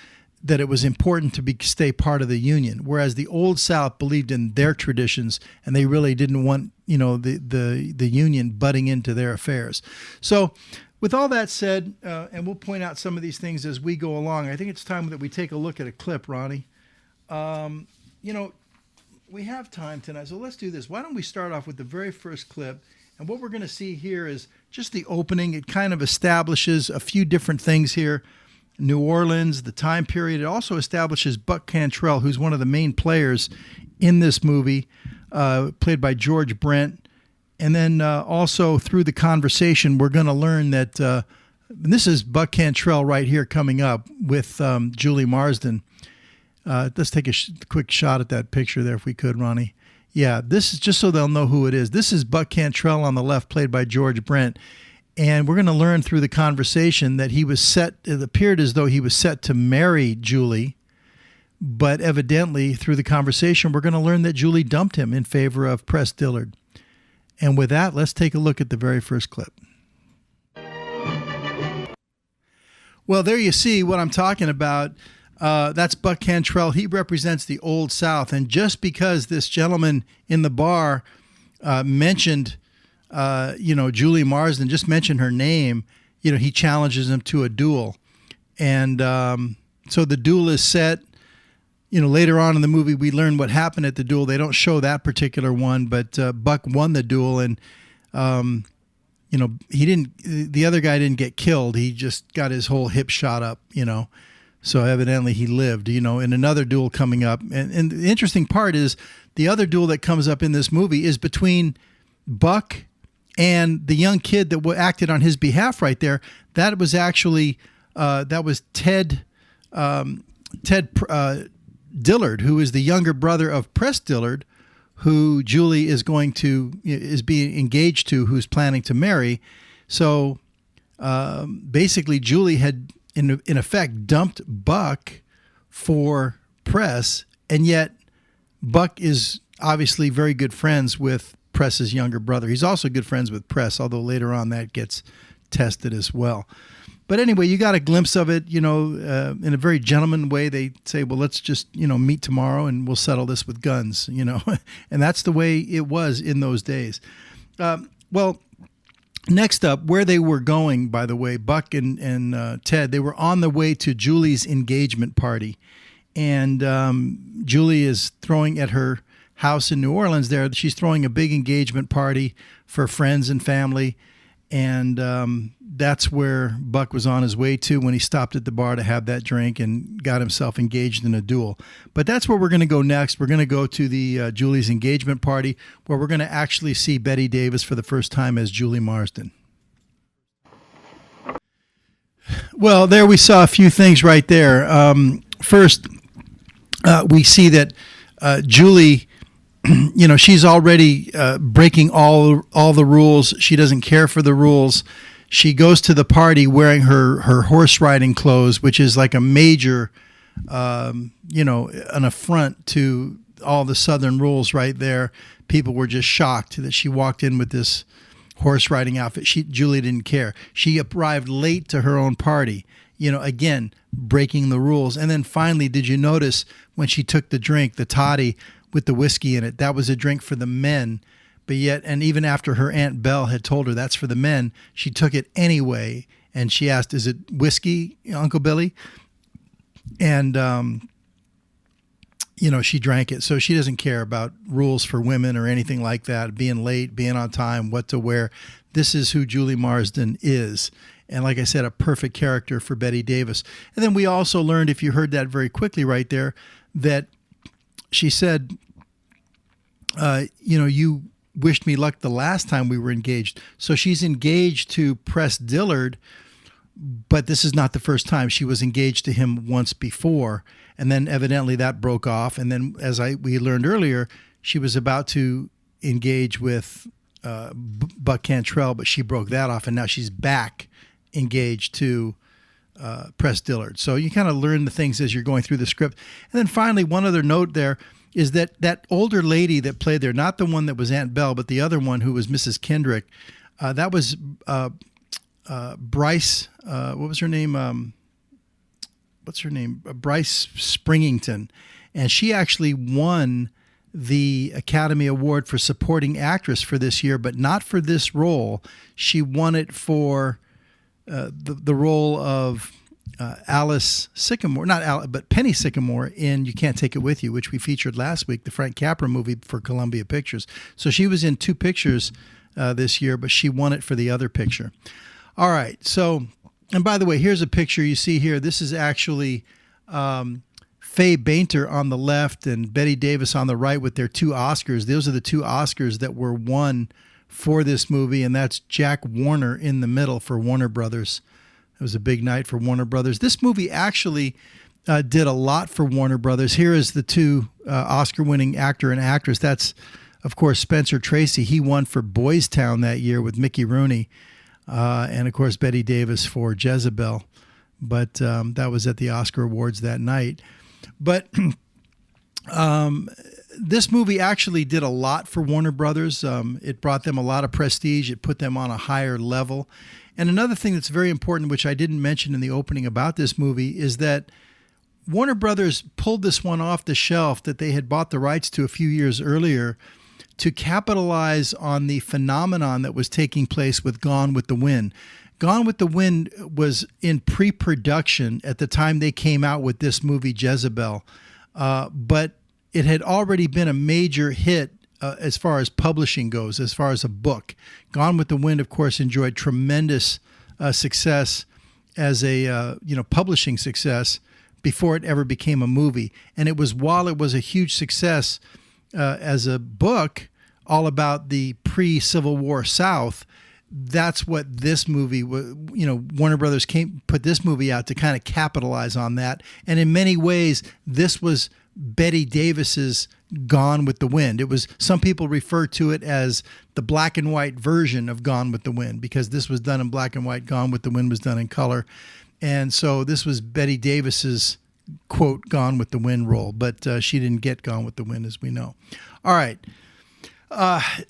that it was important to stay part of the Union. Whereas the Old South believed in their traditions, and they really didn't want the Union butting into their affairs. So, with all that said, and we'll point out some of these things as we go along, I think it's time that we take a look at a clip, Ronnie. We have time tonight, so let's do this. Why don't we start off with the very first clip, And what we're going to see here is just the opening. It kind of establishes a few different things here. New Orleans, the time period. It also establishes Buck Cantrell, who's one of the main players in this movie, played by George Brent. And then also through the conversation, we're going to learn that this is Buck Cantrell right here coming up with Julie Marsden. Let's take a quick shot at that picture there if we could, Ronnie. Yeah, this is just so they'll know who it is. This is Buck Cantrell on the left, played by George Brent. And we're going to learn through the conversation that it appeared as though he was set to marry Julie. But evidently, through the conversation, we're going to learn that Julie dumped him in favor of Press Dillard. And with that, let's take a look at the very first clip. Well, there you see what I'm talking about. That's Buck Cantrell. He represents the Old South. And just because this gentleman in the bar mentioned Julie Marsden, just mentioned her name, he challenges him to a duel. And so the duel is set. Later on in the movie, we learn what happened at the duel. They don't show that particular one, but Buck won the duel, and the other guy didn't get killed. He just got his whole hip shot up, So evidently he lived, in another duel coming up. And the interesting part is the other duel that comes up in this movie is between Buck and the young kid that acted on his behalf right there. That was actually Ted Dillard, who is the younger brother of Press Dillard, who Julie is being engaged to, who's planning to marry. So basically Julie had in effect dumped Buck for Press, and yet Buck is obviously very good friends with Press's younger brother. He's also good friends with Press, although later on that gets tested as well. But anyway, you got a glimpse of it, in a very gentleman way. They say, well, let's just, meet tomorrow and we'll settle this with guns, and that's the way it was in those days. Well, next up, where they were going, by the way, Buck and Ted, they were on the way to Julie's engagement party. And Julie is throwing at her house in New Orleans there. She's throwing a big engagement party for friends and family. And that's where Buck was on his way to when he stopped at the bar to have that drink and got himself engaged in a duel. But that's where we're going to go next. We're going to go to the Julie's engagement party, where we're going to actually see Bette Davis for the first time as Julie Marsden. Well, there we saw a few things right there. First, we see that Julie, she's already breaking all the rules. She doesn't care for the rules. She goes to the party wearing her horse riding clothes, which is like a major, an affront to all the Southern rules right there. People were just shocked that she walked in with this horse riding outfit. Julie didn't care. She arrived late to her own party, again, breaking the rules. And then finally, did you notice when she took the drink, the toddy with the whiskey in it, that was a drink for the men. But yet, and even after her Aunt Belle had told her that's for the men, she took it anyway. And she asked, is it whiskey, Uncle Billy? And, she drank it. So she doesn't care about rules for women or anything like that, being late, being on time, what to wear. This is who Julie Marsden is. And like I said, a perfect character for Bette Davis. And then we also learned, if you heard that very quickly right there, that she said, you wished me luck the last time we were engaged. So she's engaged to Press Dillard, but this is not the first time. She was engaged to him once before, and then evidently that broke off. And then, as we learned earlier, she was about to engage with Buck Cantrell, but she broke that off, and now she's back engaged to Press Dillard. So you kind of learn the things as you're going through the script. And then finally, one other note there is that older lady that played there, not the one that was Aunt Belle, but the other one who was Mrs. Kendrick, that was Bryce, what was her name? Bryce Springington. And she actually won the Academy Award for Supporting Actress for this year, but not for this role. She won it for the role of Alice Sycamore, not Alice, but Penny Sycamore in You Can't Take It With You, which we featured last week, the Frank Capra movie for Columbia Pictures. So she was in two pictures this year, but she won it for the other picture. All right. So, and by the way, here's a picture you see here. This is actually Faye Bainter on the left and Bette Davis on the right with their 2 Oscars. Those are the 2 Oscars that were won for this movie, and that's Jack Warner in the middle for Warner Brothers. It was a big night for Warner Brothers. This movie actually did a lot for Warner Brothers. Here is the 2 Oscar-winning actor and actress. That's, of course, Spencer Tracy. He won for Boys Town that year with Mickey Rooney. And, of course, Bette Davis for Jezebel. But that was at the Oscar Awards that night. But this movie actually did a lot for Warner Brothers. It brought them a lot of prestige. It put them on a higher level. And another thing that's very important, which I didn't mention in the opening about this movie, is that Warner Brothers pulled this one off the shelf that they had bought the rights to a few years earlier to capitalize on the phenomenon that was taking place with Gone with the Wind. Gone with the Wind was in pre-production at the time they came out with this movie, Jezebel, but it had already been a major hit as far as publishing goes, as far as a book. Gone with the Wind, of course, enjoyed tremendous success as a publishing success before it ever became a movie. And it was while it was a huge success as a book, all about the pre-Civil War South, that's what this movie was. Warner Brothers put this movie out to kind of capitalize on that. And in many ways, this was Bette Davis's Gone with the Wind. It was, some people refer to it as the black and white version of Gone with the Wind, because this was done in black and white. Gone with the Wind was done in color. And so this was Bette Davis's, quote, Gone with the Wind role, but she didn't get Gone with the Wind, as we know. All right.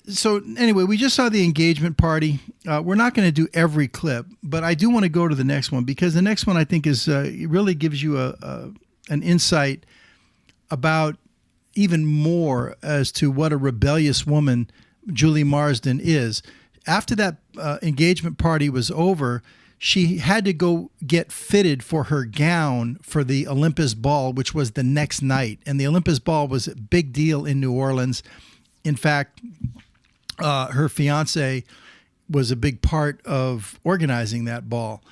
So anyway, we just saw the engagement party. We're not going to do every clip, but I do want to go to the next one, because the next one I think is really gives you an insight about even more as to what a rebellious woman Julie Marsden is. After that engagement party was over, she had to go get fitted for her gown for the Olympus Ball, which was the next night. And the Olympus Ball was a big deal in New Orleans. In fact, her fiance was a big part of organizing that ball,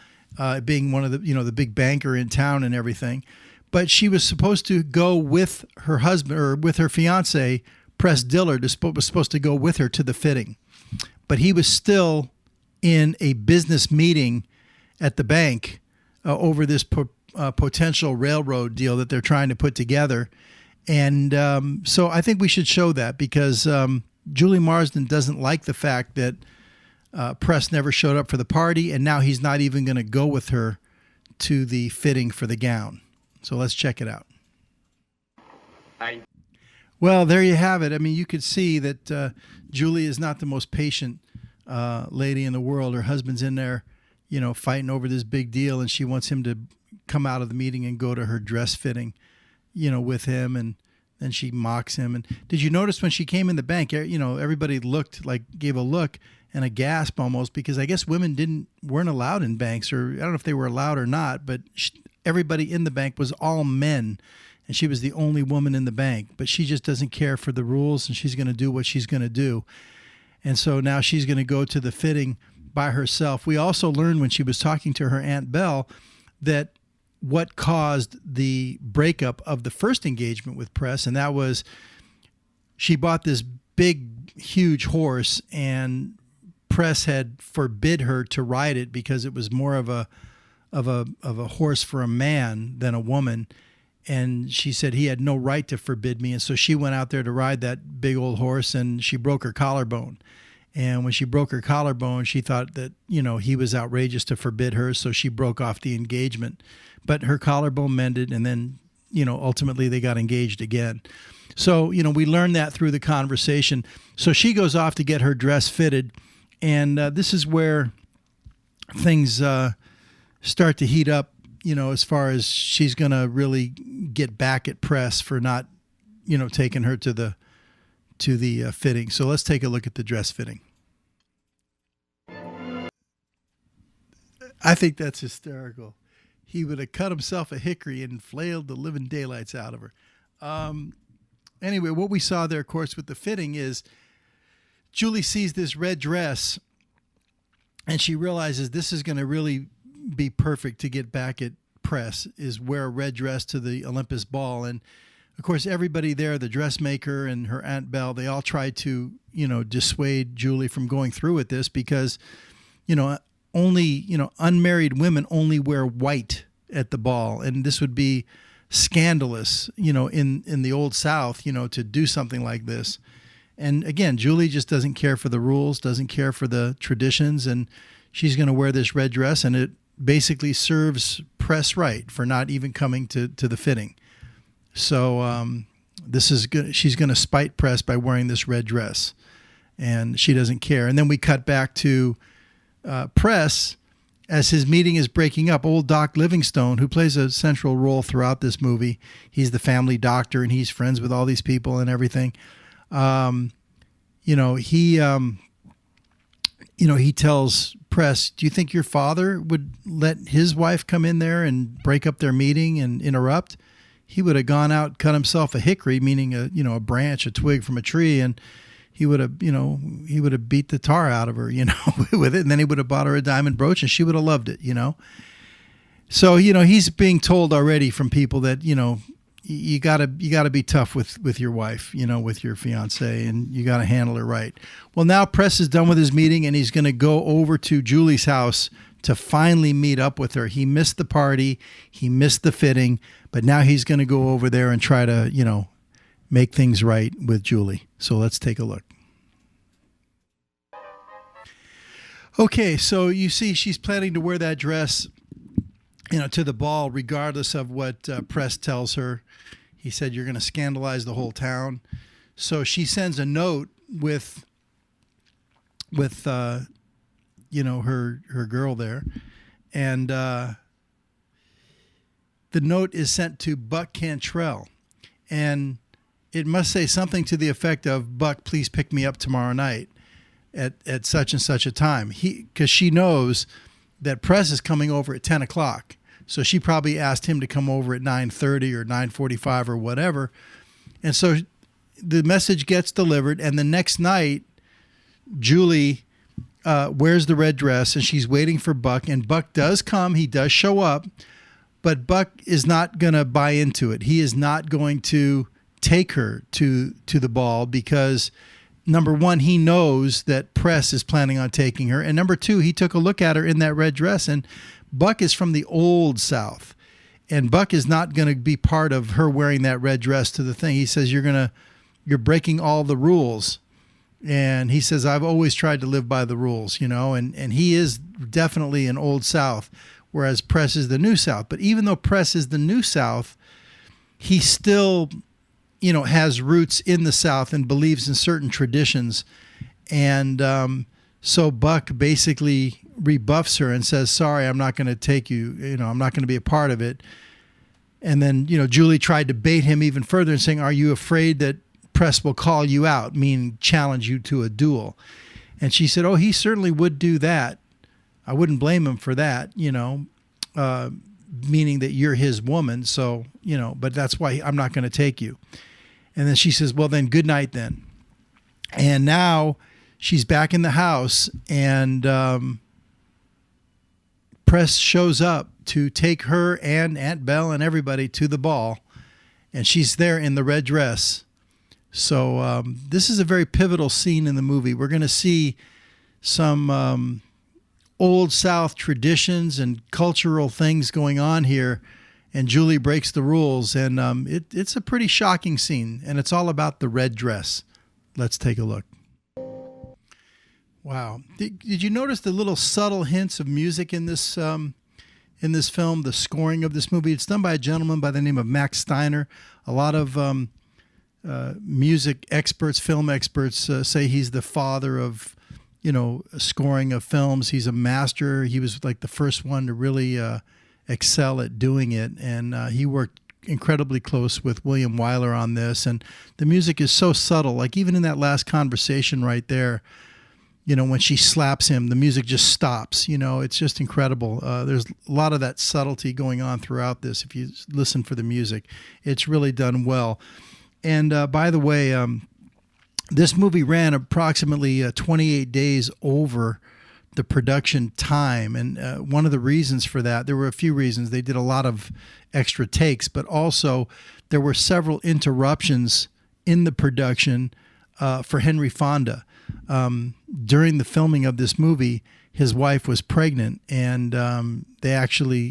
being one of the big banker in town and everything. But she was supposed to go with her husband, or with her fiance, Press Dillard, was supposed to go with her to the fitting. But he was still in a business meeting at the bank over this potential railroad deal that they're trying to put together. And so I think we should show that, because Julie Marsden doesn't like the fact that Press never showed up for the party, and now he's not even going to go with her to the fitting for the gown. So let's check it out. Well, there you have it. I mean, you could see that Julie is not the most patient lady in the world. Her husband's in there, fighting over this big deal, and she wants him to come out of the meeting and go to her dress fitting, with him, and then she mocks him. And did you notice when she came in the bank, everybody gave a look and a gasp almost, because I guess women weren't allowed in banks, or I don't know if they were allowed or not, but everybody in the bank was all men, and she was the only woman in the bank. But she just doesn't care for the rules, and she's going to do what she's going to do. And so now she's going to go to the fitting by herself. We also learned when she was talking to her Aunt Belle that what caused the breakup of the first engagement with Press, and that was she bought this big, huge horse, and Press had forbid her to ride it because it was more of a horse for a man than a woman. And she said he had no right to forbid me. And so she went out there to ride that big old horse, and she broke her collarbone. And when she broke her collarbone, she thought that, he was outrageous to forbid her. So she broke off the engagement. But her collarbone mended, and then, ultimately they got engaged again. So, we learned that through the conversation. So she goes off to get her dress fitted. And this is where things start to heat up, as far as she's going to really get back at Press for not, taking her to the fitting. So let's take a look at the dress fitting. I think that's hysterical. He would have cut himself a hickory and flailed the living daylights out of her. Anyway, what we saw there, of course, with the fitting is Julie sees this red dress, and she realizes this is going to really be perfect to get back at Press, is wear a red dress to the Olympus ball. And of course, everybody there, the dressmaker and her Aunt Belle, they all tried to, dissuade Julie from going through with this because, only, unmarried women only wear white at the ball. And this would be scandalous, in the Old South, to do something like this. And again, Julie just doesn't care for the rules, doesn't care for the traditions, and she's going to wear this red dress, and it basically serves Press right for not even coming to the fitting. So this is good. She's going to spite Press by wearing this red dress, and she doesn't care. And then we cut back to Press as his meeting is breaking up. Old Doc Livingstone, who plays a central role throughout this movie, he's the family doctor, and he's friends with all these people and everything. He tells Press, do you think your father would let his wife come in there and break up their meeting and interrupt? He would have gone out, cut himself a hickory, meaning a branch, a twig from a tree, and he would have beat the tar out of her, with it, and then he would have bought her a diamond brooch, and she would have loved it, So, he's being told already from people that, you gotta be tough with your wife, with your fiance, and you gotta handle her right. Well, now Press is done with his meeting, and he's gonna go over to Julie's house to finally meet up with her. He missed the party, he missed the fitting, but now he's gonna go over there and try to, make things right with Julie. So let's take a look. Okay, so you see she's planning to wear that dress, to the ball, regardless of what Press tells her. He said, you're going to scandalize the whole town. So she sends a note with her girl there. And the note is sent to Buck Cantrell. And it must say something to the effect of, Buck, please pick me up tomorrow night at such and such a time. Because she knows that Press is coming over at 10 o'clock. So she probably asked him to come over at 9:30 or 9:45 or whatever. And so the message gets delivered, and the next night, Julie wears the red dress, and she's waiting for Buck, and Buck does come. He does show up, but Buck is not going to buy into it. He is not going to take her to the ball because, number one, he knows that Press is planning on taking her, and number two, he took a look at her in that red dress, and Buck is from the Old South, and Buck is not going to be part of her wearing that red dress to the thing. He says, you're breaking all the rules. And he says, I've always tried to live by the rules, and he is definitely an Old South, whereas Press is the New South. But even though Press is the New South, he still, has roots in the South and believes in certain traditions. And so Buck basically rebuffs her and says, sorry, I'm not going to take you, I'm not going to be a part of it. And then, Julie tried to bait him even further and saying, are you afraid that Press will call you out, meaning challenge you to a duel? And she said, oh, he certainly would do that. I wouldn't blame him for that, meaning that you're his woman. So, but that's why I'm not going to take you. And then she says, well, then good night then. And now she's back in the house, and Press shows up to take her and Aunt Belle and everybody to the ball, and she's there in the red dress. So this is a very pivotal scene in the movie. We're going to see some Old South traditions and cultural things going on here, and Julie breaks the rules, and it's a pretty shocking scene, and it's all about the red dress. Let's take a look. Wow. Did you notice the little subtle hints of music in this film, the scoring of this movie? It's done by a gentleman by the name of Max Steiner. A lot of music experts, film experts say he's the father of, scoring of films. He's a master. He was like the first one to really excel at doing it. And he worked incredibly close with William Wyler on this. And the music is so subtle. Like even in that last conversation right there, when she slaps him, the music just stops. It's just incredible. There's a lot of that subtlety going on throughout this. If you listen for the music, it's really done well. And by the way, this movie ran approximately 28 days over the production time. And one of the reasons for that, there were a few reasons. They did a lot of extra takes, but also there were several interruptions in the production for Henry Fonda. During the filming of this movie, his wife was pregnant, and they actually,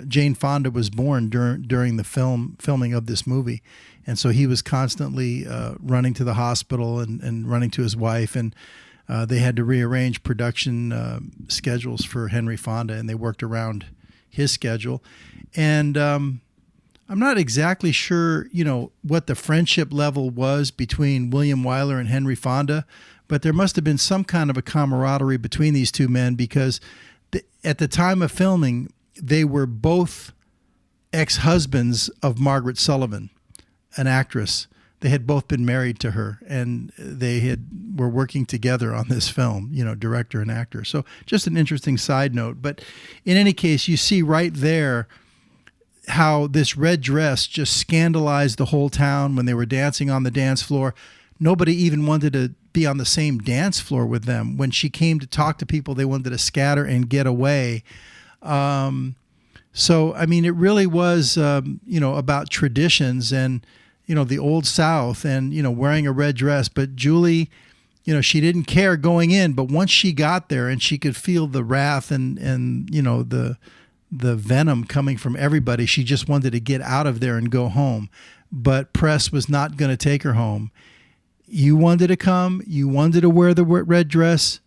Jane Fonda was born during the filming of this movie. And so he was constantly running to the hospital and running to his wife, and they had to rearrange production schedules for Henry Fonda, and they worked around his schedule. And I'm not exactly sure, what the friendship level was between William Wyler and Henry Fonda, but there must have been some kind of a camaraderie between these two men, because at the time of filming, they were both ex-husbands of Margaret Sullivan, an actress. They had both been married to her, and they were working together on this film, director and actor. So just an interesting side note. But in any case, you see right there how this red dress just scandalized the whole town when they were dancing on the dance floor. Nobody even wanted to be on the same dance floor with them. When she came to talk to people, they wanted to scatter and get away. So, I mean, it really was, about traditions and, the Old South and, wearing a red dress. But Julie, she didn't care going in, but once she got there and she could feel the wrath and the venom coming from everybody, she just wanted to get out of there and go home. But press was not going to take her home. You wanted to come, you wanted to wear the red dress,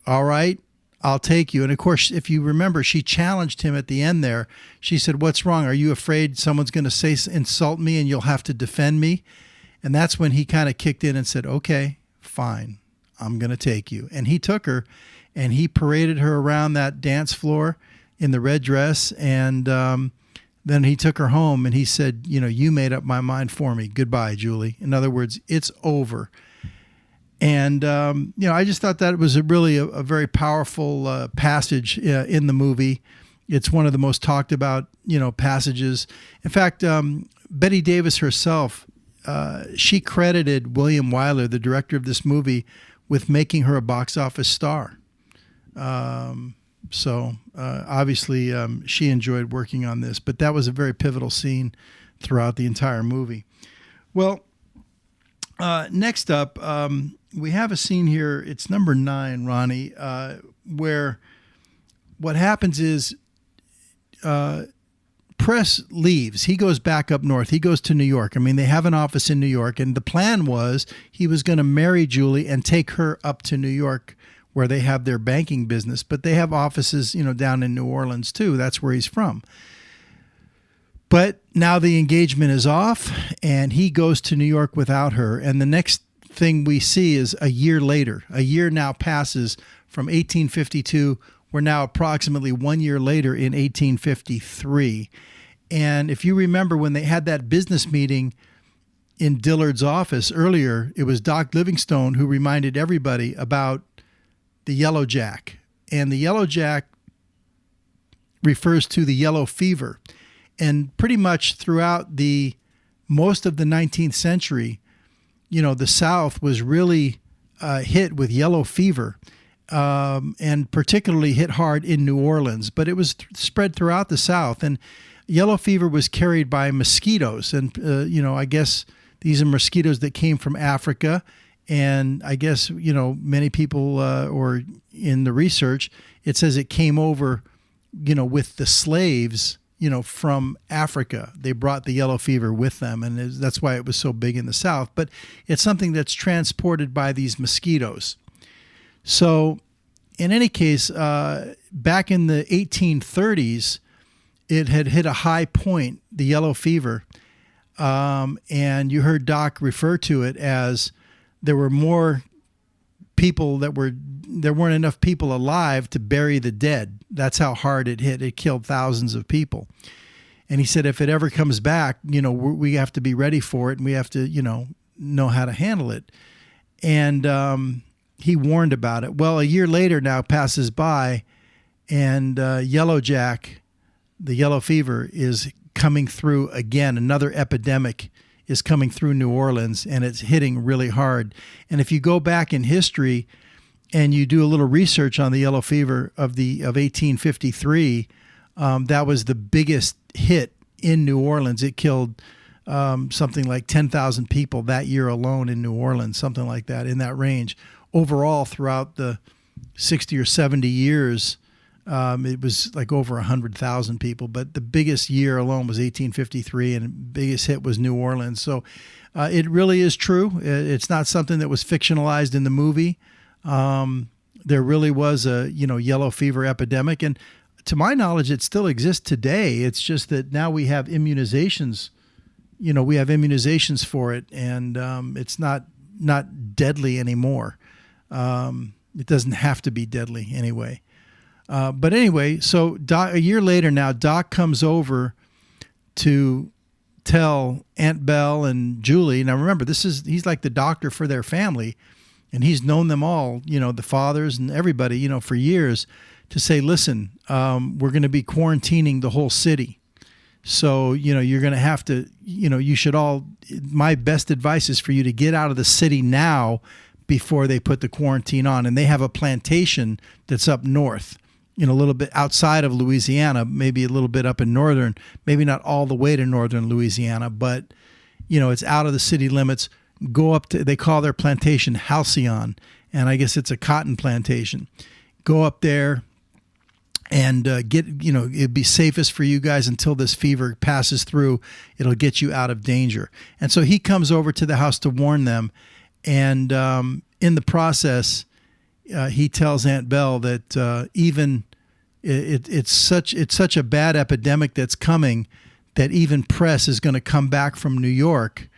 all right, I'll take you. And of course, if you remember, she challenged him at the end there. She said, "What's wrong? Are you afraid someone's going to insult me and you'll have to defend me?" And that's when he kind of kicked in and said, "Okay, fine, I'm going to take you." And he took her and he paraded her around that dance floor in the red dress. And then he took her home and he said, "You made up my mind for me. Goodbye, Julie." In other words, it's over. And, I just thought that was really a very powerful passage in the movie. It's one of the most talked about, passages. In fact, Bette Davis herself, she credited William Wyler, the director of this movie, with making her a box office star. So obviously she enjoyed working on this, but that was a very pivotal scene throughout the entire movie. Well, next up, we have a scene here. It's number 9, Ronnie, where what happens is Press leaves. He goes back up north. He goes to New York. I mean, they have an office in New York, and the plan was he was going to marry Julie and take her up to New York where they have their banking business, but they have offices, down in New Orleans too. That's where he's from. But now the engagement is off and he goes to New York without her. And the next thing we see is a year later. A year now passes from 1852. We're now approximately 1 year later in 1853. And if you remember when they had that business meeting in Dillard's office earlier, it was Doc Livingstone who reminded everybody about the yellow jack. And the yellow jack refers to the yellow fever. And pretty much throughout most of the 19th century, the South was really hit with yellow fever, and particularly hit hard in New Orleans. But it was spread throughout the South. And yellow fever was carried by mosquitoes. And, I guess these are mosquitoes that came from Africa. And I guess, many people or in the research, it says it came over, with the slaves, from Africa. They brought the yellow fever with them, and that's why it was so big in the South. But it's something that's transported by these mosquitoes. So in any case, back in the 1830s, it had hit a high point, the yellow fever. And you heard Doc refer to it as there were more people there weren't enough people alive to bury the dead. That's how hard it hit. It killed thousands of people. And he said, if it ever comes back, we have to be ready for it, and we have to, know how to handle it. And he warned about it. Well, a year later now passes by, and yellow jack, the yellow fever, is coming through again. Another epidemic is coming through New Orleans, and it's hitting really hard. And if you go back in history and you do a little research on the yellow fever of 1853, that was the biggest hit in New Orleans. It killed something like 10,000 people that year alone in New Orleans, something like that, in that range. Overall, throughout the 60 or 70 years, it was like over 100,000 people. But the biggest year alone was 1853, and the biggest hit was New Orleans. So it really is true. It's not something that was fictionalized in the movie. There really was a yellow fever epidemic, and to my knowledge, it still exists today. It's just that now we have immunizations. We have immunizations for it, and it's not deadly anymore. It doesn't have to be deadly anyway. But anyway, so a year later now, Doc comes over to tell Aunt Belle and Julie. Now remember, he's like the doctor for their family, and he's known them all, the fathers and everybody, for years, to say, listen, we're going to be quarantining the whole city. So, you're going to have to, you should all, my best advice is for you to get out of the city now before they put the quarantine on. And they have a plantation that's up north, a little bit outside of Louisiana, maybe a little bit up in northern, maybe not all the way to northern Louisiana, but, it's out of the city limits. Go up to, they call their plantation Halcyon, and I guess it's a cotton plantation. Go up there and get, it'd be safest for you guys until this fever passes through. It'll get you out of danger. And so he comes over to the house to warn them. And in the process, he tells Aunt Belle that it's such a bad epidemic that's coming that even Press is going to come back from New York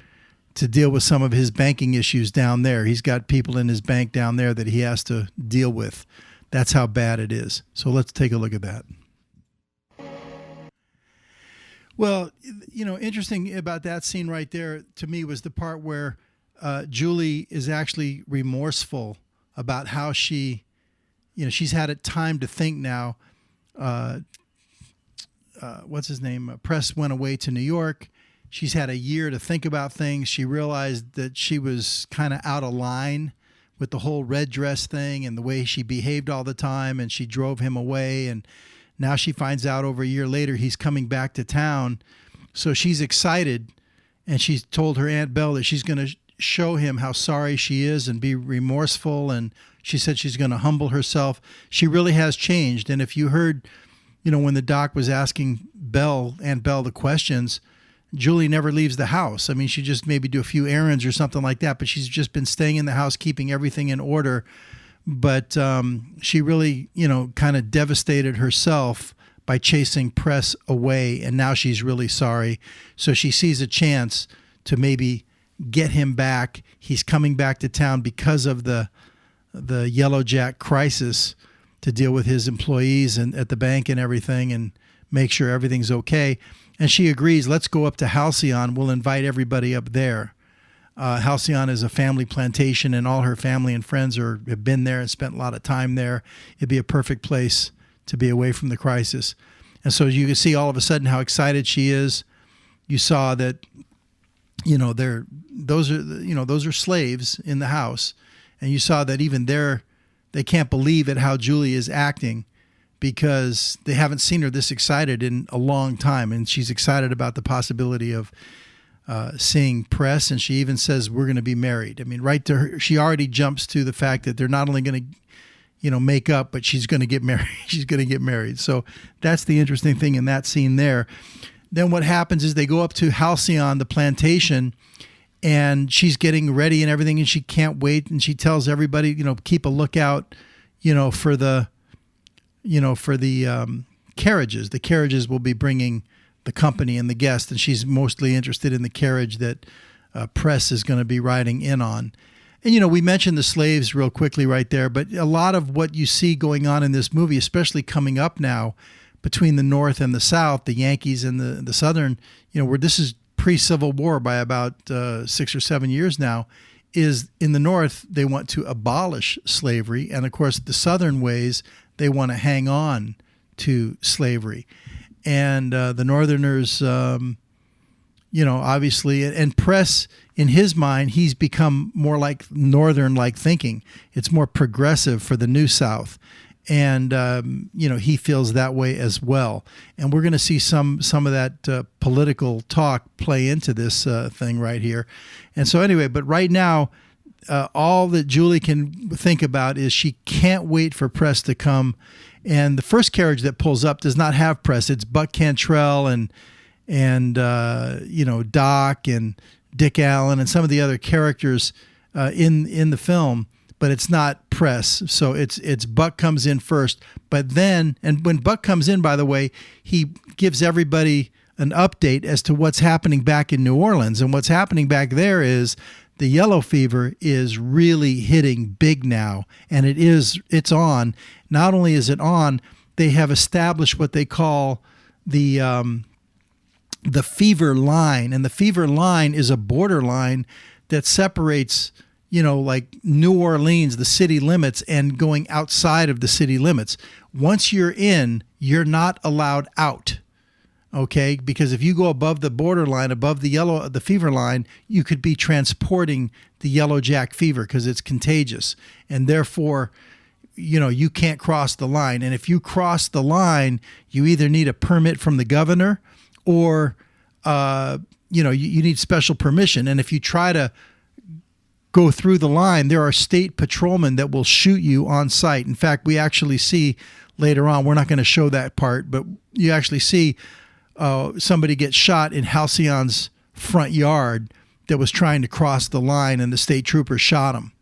to deal with some of his banking issues down there. He's got people in his bank down there that he has to deal with. That's how bad it is. So let's take a look at that. Well, interesting about that scene right there to me was the part where Julie is actually remorseful about how she's had a time to think now. What's his name? Press went away to New York. She's had a year to think about things. She realized that she was kind of out of line with the whole red dress thing and the way she behaved all the time, and she drove him away. And now she finds out over a year later he's coming back to town. So she's excited, and she's told her Aunt Belle that she's going to show him how sorry she is and be remorseful. And she said she's going to humble herself. She really has changed. And if you heard, when the doc was asking Aunt Belle the questions, Julie never leaves the house. I mean, she just maybe do a few errands or something like that, but she's just been staying in the house, keeping everything in order. But she really, kind of devastated herself by chasing Press away, and now she's really sorry. So she sees a chance to maybe get him back. He's coming back to town because of the Yellow Jack crisis, to deal with his employees and at the bank and everything, and make sure everything's okay. And she agrees, let's go up to Halcyon. We'll invite everybody up there. Halcyon is a family plantation, and all her family and friends have been there and spent a lot of time there. It'd be a perfect place to be away from the crisis. And so you can see all of a sudden how excited she is. You saw that, those are slaves in the house. And you saw that even they can't believe at how Julie is acting, because they haven't seen her this excited in a long time. And she's excited about the possibility of seeing Press. And she even says, we're going to be married. I mean, right to her, she already jumps to the fact that they're not only going to, make up, but she's going to get married. She's going to get married. So that's the interesting thing in that scene there. Then what happens is they go up to Halcyon, the plantation, and she's getting ready and everything, and she can't wait. And she tells everybody, keep a lookout, for the carriages. The carriages will be bringing the company and the guests, and she's mostly interested in the carriage that Press is going to be riding in on. And, we mentioned the slaves real quickly right there, but a lot of what you see going on in this movie, especially coming up now between the North and the South, the Yankees and the Southern, where this is pre-Civil War by about 6 or 7 years now, is in the North, they want to abolish slavery. And, of course, the Southern ways, they want to hang on to slavery. And the Northerners, obviously, and Press, in his mind, he's become more like Northern-like thinking. It's more progressive for the New South. And, he feels that way as well. And we're going to see some of that political talk play into this thing right here. And so anyway, but right now, all that Julie can think about is she can't wait for Press to come. And the first carriage that pulls up does not have Press. It's Buck Cantrell and Doc and Dick Allen and some of the other characters in the film. But it's not Press. So it's Buck comes in first. But then, and when Buck comes in, by the way, he gives everybody an update as to what's happening back in New Orleans. And what's happening back there is the yellow fever is really hitting big now. And it's on. Not only is it on, they have established what they call the fever line. And the fever line is a borderline that separates like New Orleans, the city limits, and going outside of the city limits. Once you're in, you're not allowed out, okay? Because if you go above the borderline, above the fever line, you could be transporting the yellow jack fever because it's contagious. And therefore, you can't cross the line. And if you cross the line, you either need a permit from the governor or, you need special permission. And if you try to go through the line, there are state patrolmen that will shoot you on sight. In fact, we actually see later on, we're not going to show that part, but you actually see somebody get shot in Halcyon's front yard that was trying to cross the line, and the state trooper shot him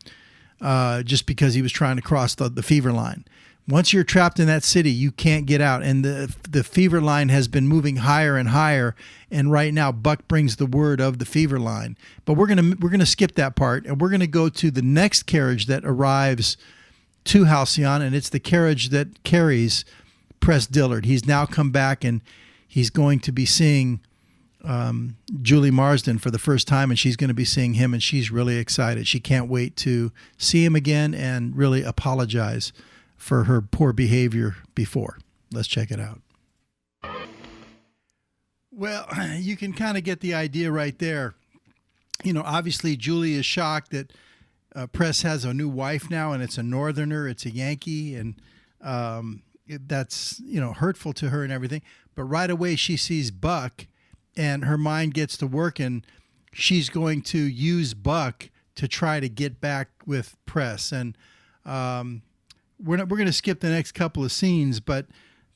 just because he was trying to cross the fever line. Once you're trapped in that city, you can't get out. And the fever line has been moving higher and higher. And right now, Buck brings the word of the fever line. But we're gonna skip that part, and we're gonna go to the next carriage that arrives to Halcyon, and it's the carriage that carries Press Dillard. He's now come back, and he's going to be seeing Julie Marsden for the first time, and she's going to be seeing him, and she's really excited. She can't wait to see him again and really apologize for her poor behavior before. Let's check it out. Well, you can kind of get the idea right there. Obviously Julie is shocked that Press has a new wife now, and it's a Northerner, it's a Yankee, and that's, hurtful to her and everything. But right away she sees Buck, and her mind gets to work, and she's going to use Buck to try to get back with Press. And we're going to skip the next couple of scenes, but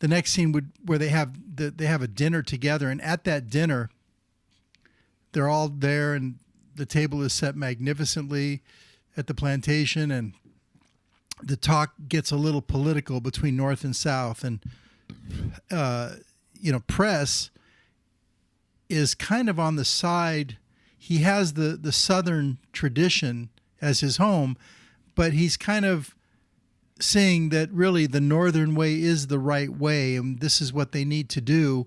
the next scene where they have a dinner together, and at that dinner, they're all there, and the table is set magnificently at the plantation, and the talk gets a little political between North and South, and Press is kind of on the side. He has the Southern tradition as his home, but he's kind of saying that really the Northern way is the right way, and this is what they need to do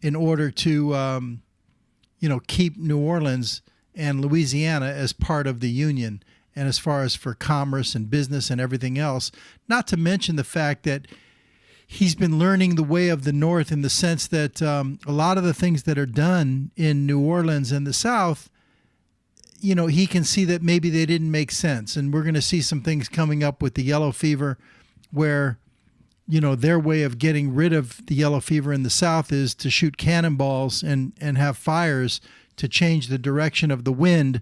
in order to, keep New Orleans and Louisiana as part of the Union, and as far as for commerce and business and everything else. Not to mention the fact that he's been learning the way of the North in the sense that a lot of the things that are done in New Orleans and the South, he can see that maybe they didn't make sense. And we're going to see some things coming up with the yellow fever where, their way of getting rid of the yellow fever in the South is to shoot cannonballs and have fires to change the direction of the wind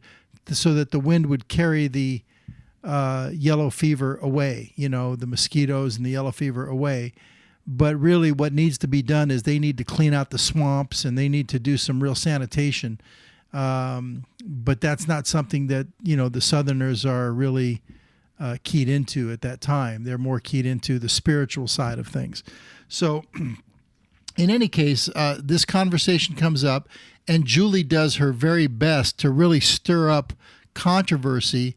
so that the wind would carry the yellow fever away, the mosquitoes and the yellow fever away. But really what needs to be done is they need to clean out the swamps, and they need to do some real sanitation. But that's not something that, the Southerners are really keyed into at that time. They're more keyed into the spiritual side of things. So in any case, this conversation comes up, and Julie does her very best to really stir up controversy.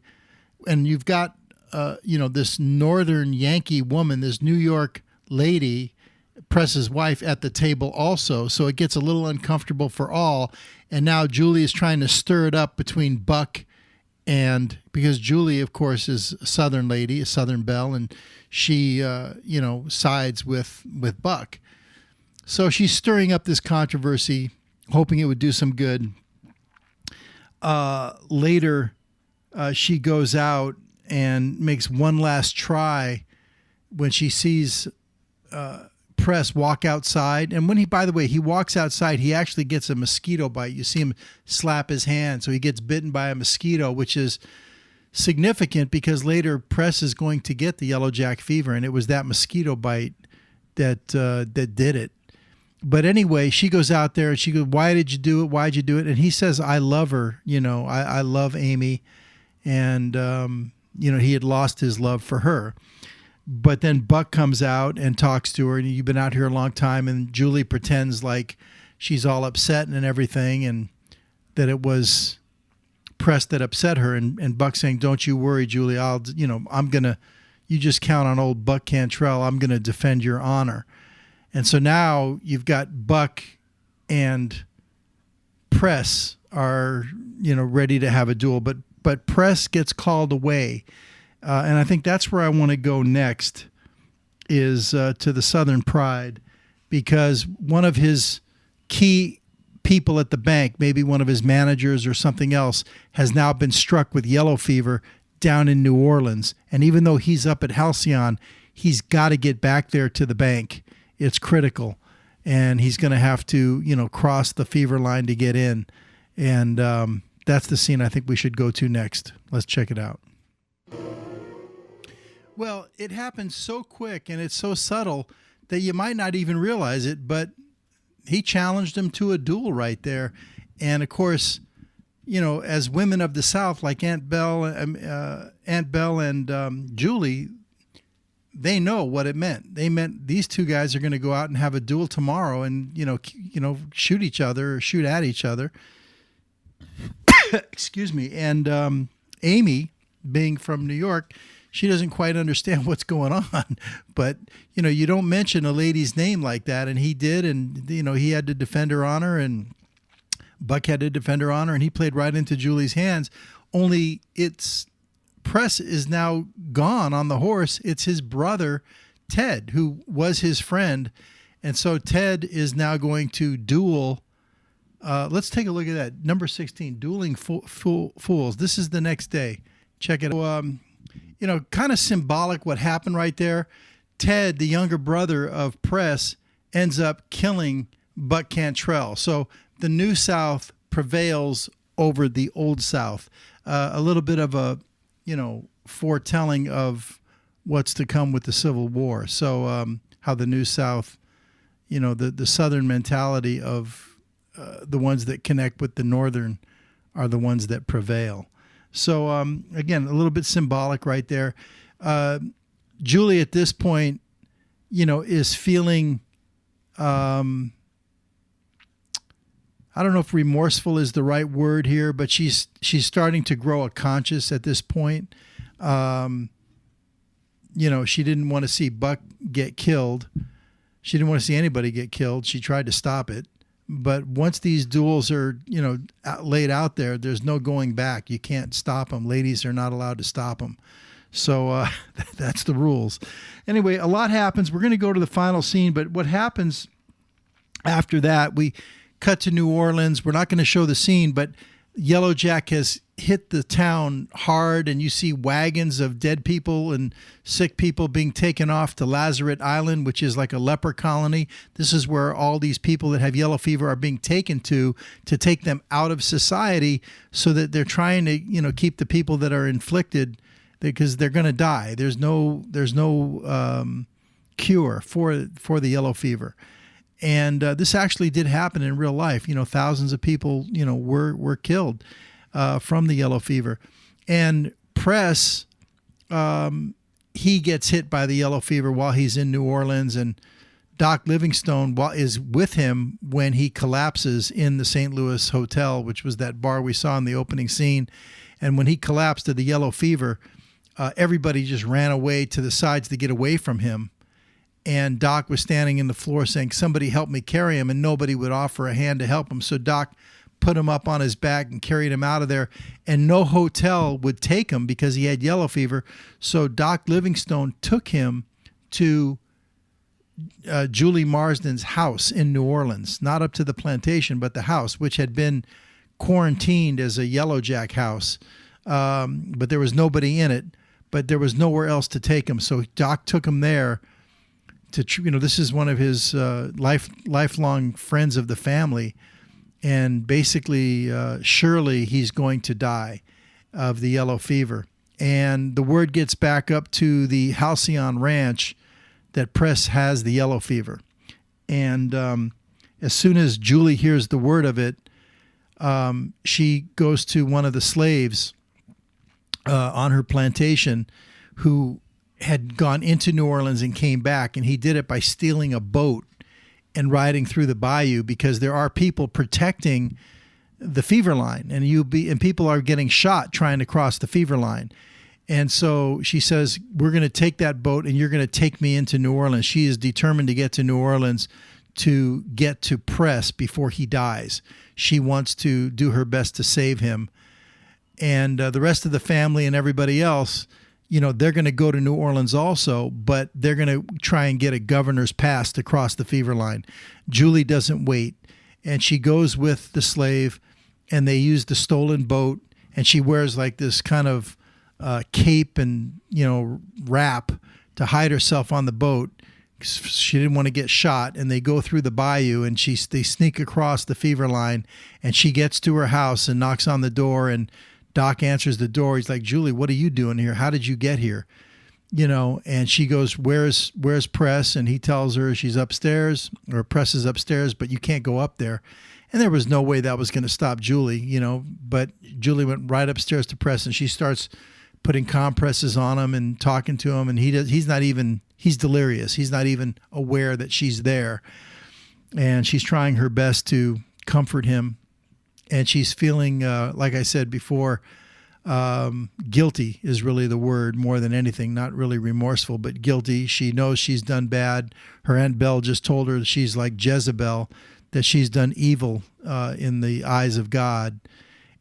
And you've got, this Northern Yankee woman, this New York lady, Press's wife, at the table also. So it gets a little uncomfortable for all. And now Julie is trying to stir it up between Buck and, because Julie, of course, is a Southern lady, a Southern belle, and she, sides with Buck. So she's stirring up this controversy hoping it would do some good. Later, she goes out and makes one last try when she sees Press walk outside. And when he walks outside, he actually gets a mosquito bite. You see him slap his hand. So he gets bitten by a mosquito, which is significant because later Press is going to get the yellow jack fever. And it was that mosquito bite that did it. But anyway, she goes out there and she goes, "Why did you do it? Why'd you do it?" And he says, "I love her. I love Amy." And, he had lost his love for her. But then Buck comes out and talks to her, and "You've been out here a long time." And Julie pretends like she's all upset and everything, and that it was Press that upset her. And Buck saying, "Don't you worry, Julie. You just count on old Buck Cantrell. I'm going to defend your honor." And so now you've got Buck and Press are, ready to have a duel, but Press gets called away. And I think that's where I want to go next is to the Southern Pride, because one of his key people at the bank, maybe one of his managers or something else, has now been struck with yellow fever down in New Orleans. And even though he's up at Halcyon, he's got to get back there to the bank. It's critical. And he's going to have to, cross the fever line to get in. And that's the scene I think we should go to next. Let's check it out. Well, it happens so quick and it's so subtle that you might not even realize it, but he challenged him to a duel right there. And of course, as women of the South, like Aunt Belle and Julie, they know what it meant. They meant these two guys are going to go out and have a duel tomorrow and, shoot each other or shoot at each other. Excuse me. And Amy, being from New York, she doesn't quite understand what's going on. But, you don't mention a lady's name like that. And he did. And, he had to defend her honor, and Buck had to defend her honor, and he played right into Julie's hands. Only Press is now gone on the horse. It's his brother, Ted, who was his friend. And so Ted is now going to duel. Let's take a look at that. Number 16, Dueling Fools. This is the next day. Check it out. Kind of symbolic what happened right there. Ted, the younger brother of Press, ends up killing Buck Cantrell. So the New South prevails over the Old South. A little bit of a, foretelling of what's to come with the Civil War. So how the New South, the Southern mentality of the ones that connect with the Northern are the ones that prevail. So, again, a little bit symbolic right there. Julie at this point, is feeling, I don't know if remorseful is the right word here, but she's starting to grow a conscience at this point. She didn't want to see Buck get killed. She didn't want to see anybody get killed. She tried to stop it. But once these duels are, laid out there, there's no going back. You can't stop them. Ladies are not allowed to stop them. So that's the rules. Anyway, a lot happens. We're going to go to the final scene. But what happens after that, we cut to New Orleans. We're not going to show the scene, but Yellow Jack has hit the town hard, and you see wagons of dead people and sick people being taken off to Lazaret Island, which is like a leper colony. This is where all these people that have yellow fever are being taken to take them out of society, so that they're trying to, keep the people that are inflicted, because they're going to die. There's no cure for the yellow fever. And this actually did happen in real life. Thousands of people, were killed from the yellow fever. And Press, he gets hit by the yellow fever while he's in New Orleans, and Doc Livingstone is with him when he collapses in the St. Louis Hotel, which was that bar we saw in the opening scene. And when he collapsed to the yellow fever, everybody just ran away to the sides to get away from him. And Doc was standing in the floor saying, "Somebody help me carry him," and nobody would offer a hand to help him. So Doc put him up on his back and carried him out of there, and no hotel would take him because he had yellow fever. So Doc Livingstone took him to Julie Marsden's house in New Orleans, not up to the plantation, but the house, which had been quarantined as a Yellow Jack house. But there was nobody in it, but there was nowhere else to take him. So Doc took him there to, this is one of his lifelong friends of the family. And basically, surely he's going to die of the yellow fever. And the word gets back up to the Halcyon Ranch that Press has the yellow fever. And as soon as Julie hears the word of it, she goes to one of the slaves on her plantation who had gone into New Orleans and came back. And he did it by stealing a boat and riding through the bayou, because there are people protecting the fever line, and people are getting shot trying to cross the fever line. And so she says, we're going to take that boat and you're going to take me into New Orleans. She is determined to get to New Orleans to get to Press before he dies. She wants to do her best to save him. And the rest of the family and everybody else, they're going to go to New Orleans also, but they're going to try and get a governor's pass to cross the fever line. Julie doesn't wait, and she goes with the slave, and they use the stolen boat, and she wears like this kind of cape and, wrap to hide herself on the boat. She didn't want to get shot, and they go through the bayou, and they sneak across the fever line, and she gets to her house and knocks on the door, and Doc answers the door. He's like, Julie, what are you doing here? How did you get here? And she goes, where's Press? And he tells her she's upstairs, or Press is upstairs, but you can't go up there. And there was no way that was going to stop Julie, but Julie went right upstairs to Press, and she starts putting compresses on him and talking to him. And he's delirious. He's not even aware that she's there. And she's trying her best to comfort him. And she's feeling, like I said before, guilty is really the word more than anything. Not really remorseful, but guilty. She knows she's done bad. Her Aunt Belle just told her that she's like Jezebel, that she's done evil in the eyes of God.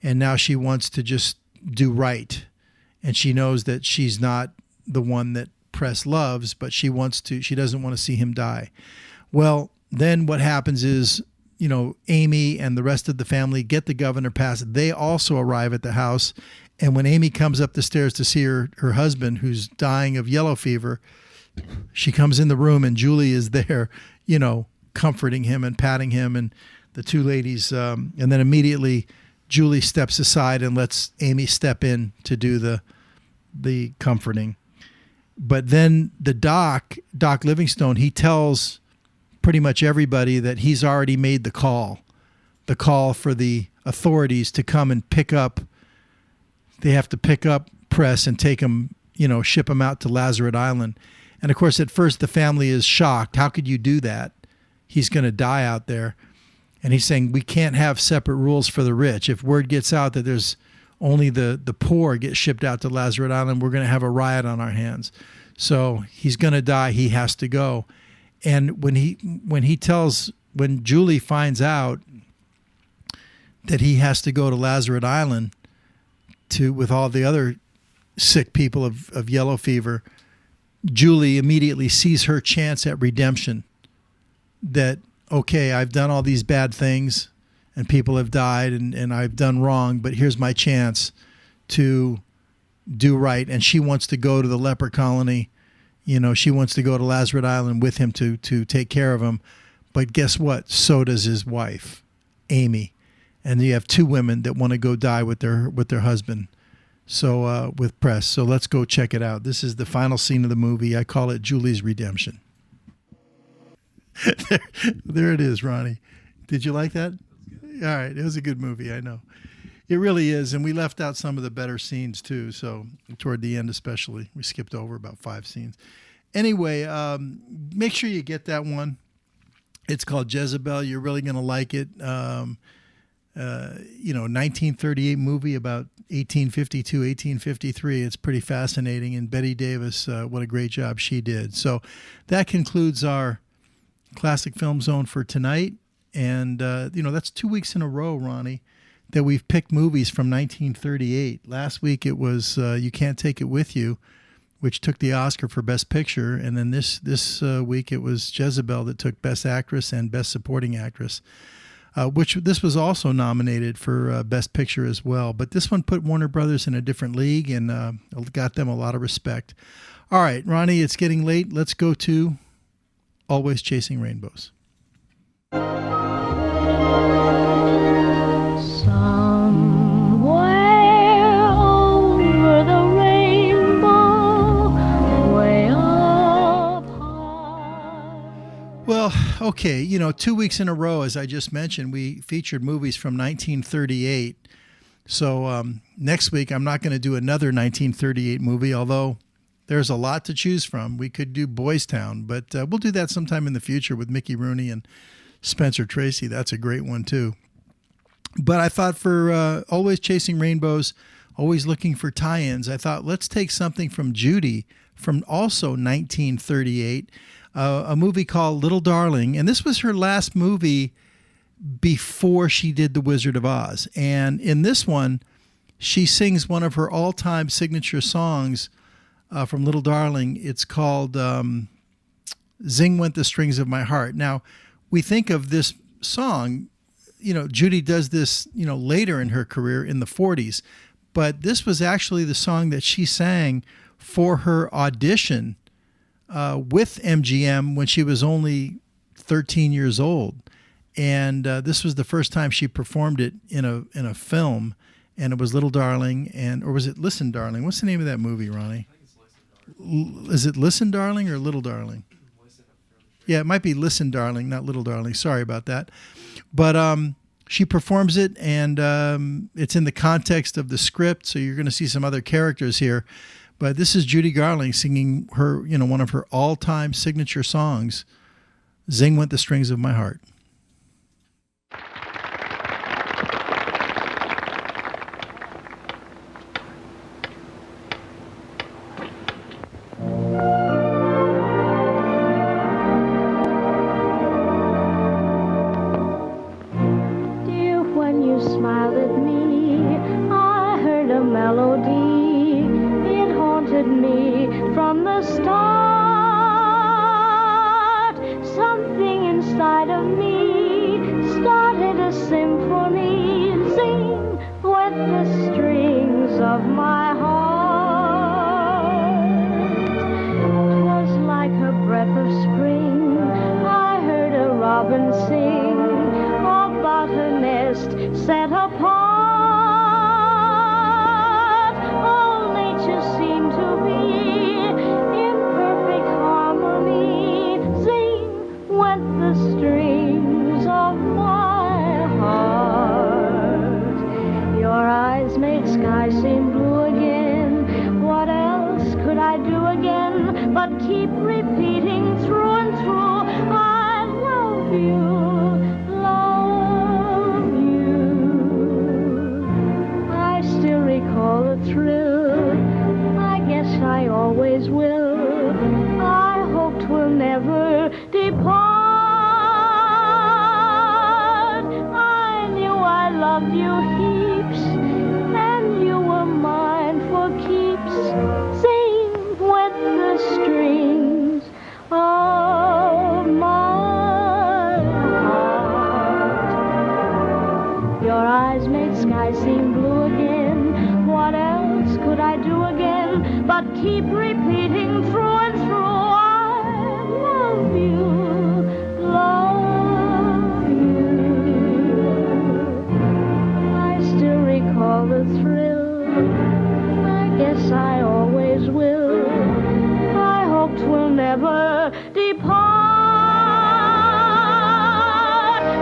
And now she wants to just do right. And she knows that she's not the one that Press loves, but she doesn't want to see him die. Well, then what happens is, Amy and the rest of the family get the governor pass. They also arrive at the house. And when Amy comes up the stairs to see her husband, who's dying of yellow fever, she comes in the room, and Julie is there, comforting him and patting him, and the two ladies. And then immediately Julie steps aside and lets Amy step in to do the comforting. But then the Doc Livingstone, he tells pretty much everybody that he's already made the call for the authorities to come and pick up. They have to pick up Press and take him, ship him out to Lazarus Island. And of course, at first the family is shocked. How could you do that? He's going to die out there. And he's saying, we can't have separate rules for the rich. If word gets out that there's only the poor get shipped out to Lazarus Island, we're going to have a riot on our hands. So he's going to die. He has to go. And when Julie finds out that he has to go to Lazarus Island with all the other sick people of yellow fever, Julie immediately sees her chance at redemption. That, okay, I've done all these bad things and people have died and I've done wrong, but here's my chance to do right. And she wants to go to the leper colony. She wants to go to Lazarus Island with him to take care of him. But guess what? So does his wife, Amy. And you have two women that want to go die with their husband. So with Press. So let's go check it out. This is the final scene of the movie. I call it Julie's Redemption. There it is, Ronnie. Did you like that? All right. It was a good movie. I know. It really is. And we left out some of the better scenes too. So toward the end, especially, we skipped over about 5 scenes. Anyway, make sure you get that one. It's called Jezebel. You're really going to like it. 1938 movie about 1852, 1853. It's pretty fascinating. And Bette Davis, what a great job she did. So that concludes our Classic Film Zone for tonight. And, that's 2 weeks in a row, Ronnie, that we've picked movies from 1938. Last week it was You Can't Take It With You, which took the Oscar for Best Picture, and then this week it was Jezebel that took Best Actress and Best Supporting Actress, which this was also nominated for Best Picture as well. But this one put Warner Brothers in a different league and got them a lot of respect. All right, Ronnie, it's getting late. Let's go to Always Chasing Rainbows. Well, okay, 2 weeks in a row, as I just mentioned, we featured movies from 1938. So next week, I'm not going to do another 1938 movie, although there's a lot to choose from. We could do Boys Town, but we'll do that sometime in the future with Mickey Rooney and Spencer Tracy. That's a great one, too. But I thought for Always Chasing Rainbows, always looking for tie-ins, I thought let's take something from Judy from also 1938, a movie called Little Darling. And this was her last movie before she did The Wizard of Oz. And in this one, she sings one of her all-time signature songs from Little Darling. It's called Zing Went the Strings of My Heart. Now, we think of this song, Judy does this, later in her career in the 40s. But this was actually the song that she sang for her audition with MGM when she was only 13 years old. And this was the first time she performed it in a film, and it was Little Darling, or was it Listen Darling? What's the name of that movie, Ronnie? I think it's Listen Darling. Is it Listen Darling or Little Darling? Yeah, it might be Listen Darling, not Little Darling. Sorry about that. But she performs it, and it's in the context of the script, so you're going to see some other characters here. But this is Judy Garland singing her, one of her all-time signature songs, Zing Went the Strings of My Heart. Dear, when you smiled at me, I heard a melody. Me from the start. Something inside of me started a symphony. Zing went the strings of my heart. 'Twas like a breath of spring. I heard a robin sing about her nest set apart. Seemed to be in perfect harmony. Zing went the strings of my heart. Your eyes made sky seem blue again. What else could I do again but keep repeating through and through, I love you, love you. I still recall the thrill. I always will. I hope 'twill never depart. I knew I loved you heaps, and you were mine for keeps. Zing went the strings of my heart. Your eyes made sky seem blue again. What else could I do again but keep repeating through and through, I love you, love you. I still recall the thrill. I guess I always will. I hope 'twill never depart.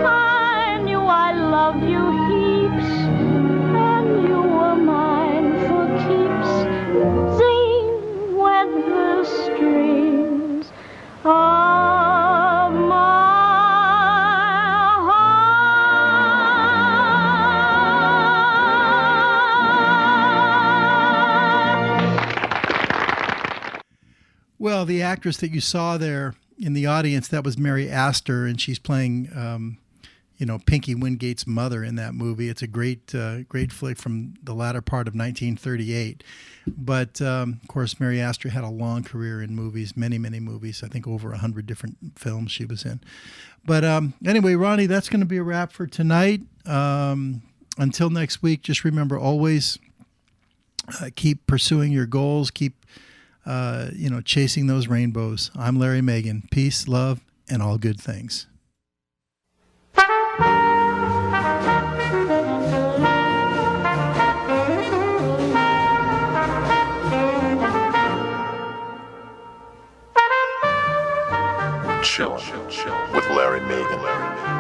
I knew I loved you heaps, and you were mine for keeps. Zing went the strings of my heart. Well, the actress that you saw there in the audience, that was Mary Astor, and she's playing, Pinky Wingate's mother in that movie. It's a great flick from the latter part of 1938. But, of course, Mary Astor had a long career in movies, many, many movies. I think over 100 different films she was in. But anyway, Ronnie, that's going to be a wrap for tonight. Until next week, just remember always keep pursuing your goals. Keep, chasing those rainbows. I'm Larry Megan. Peace, love, and all good things. Chill with Larry Megan.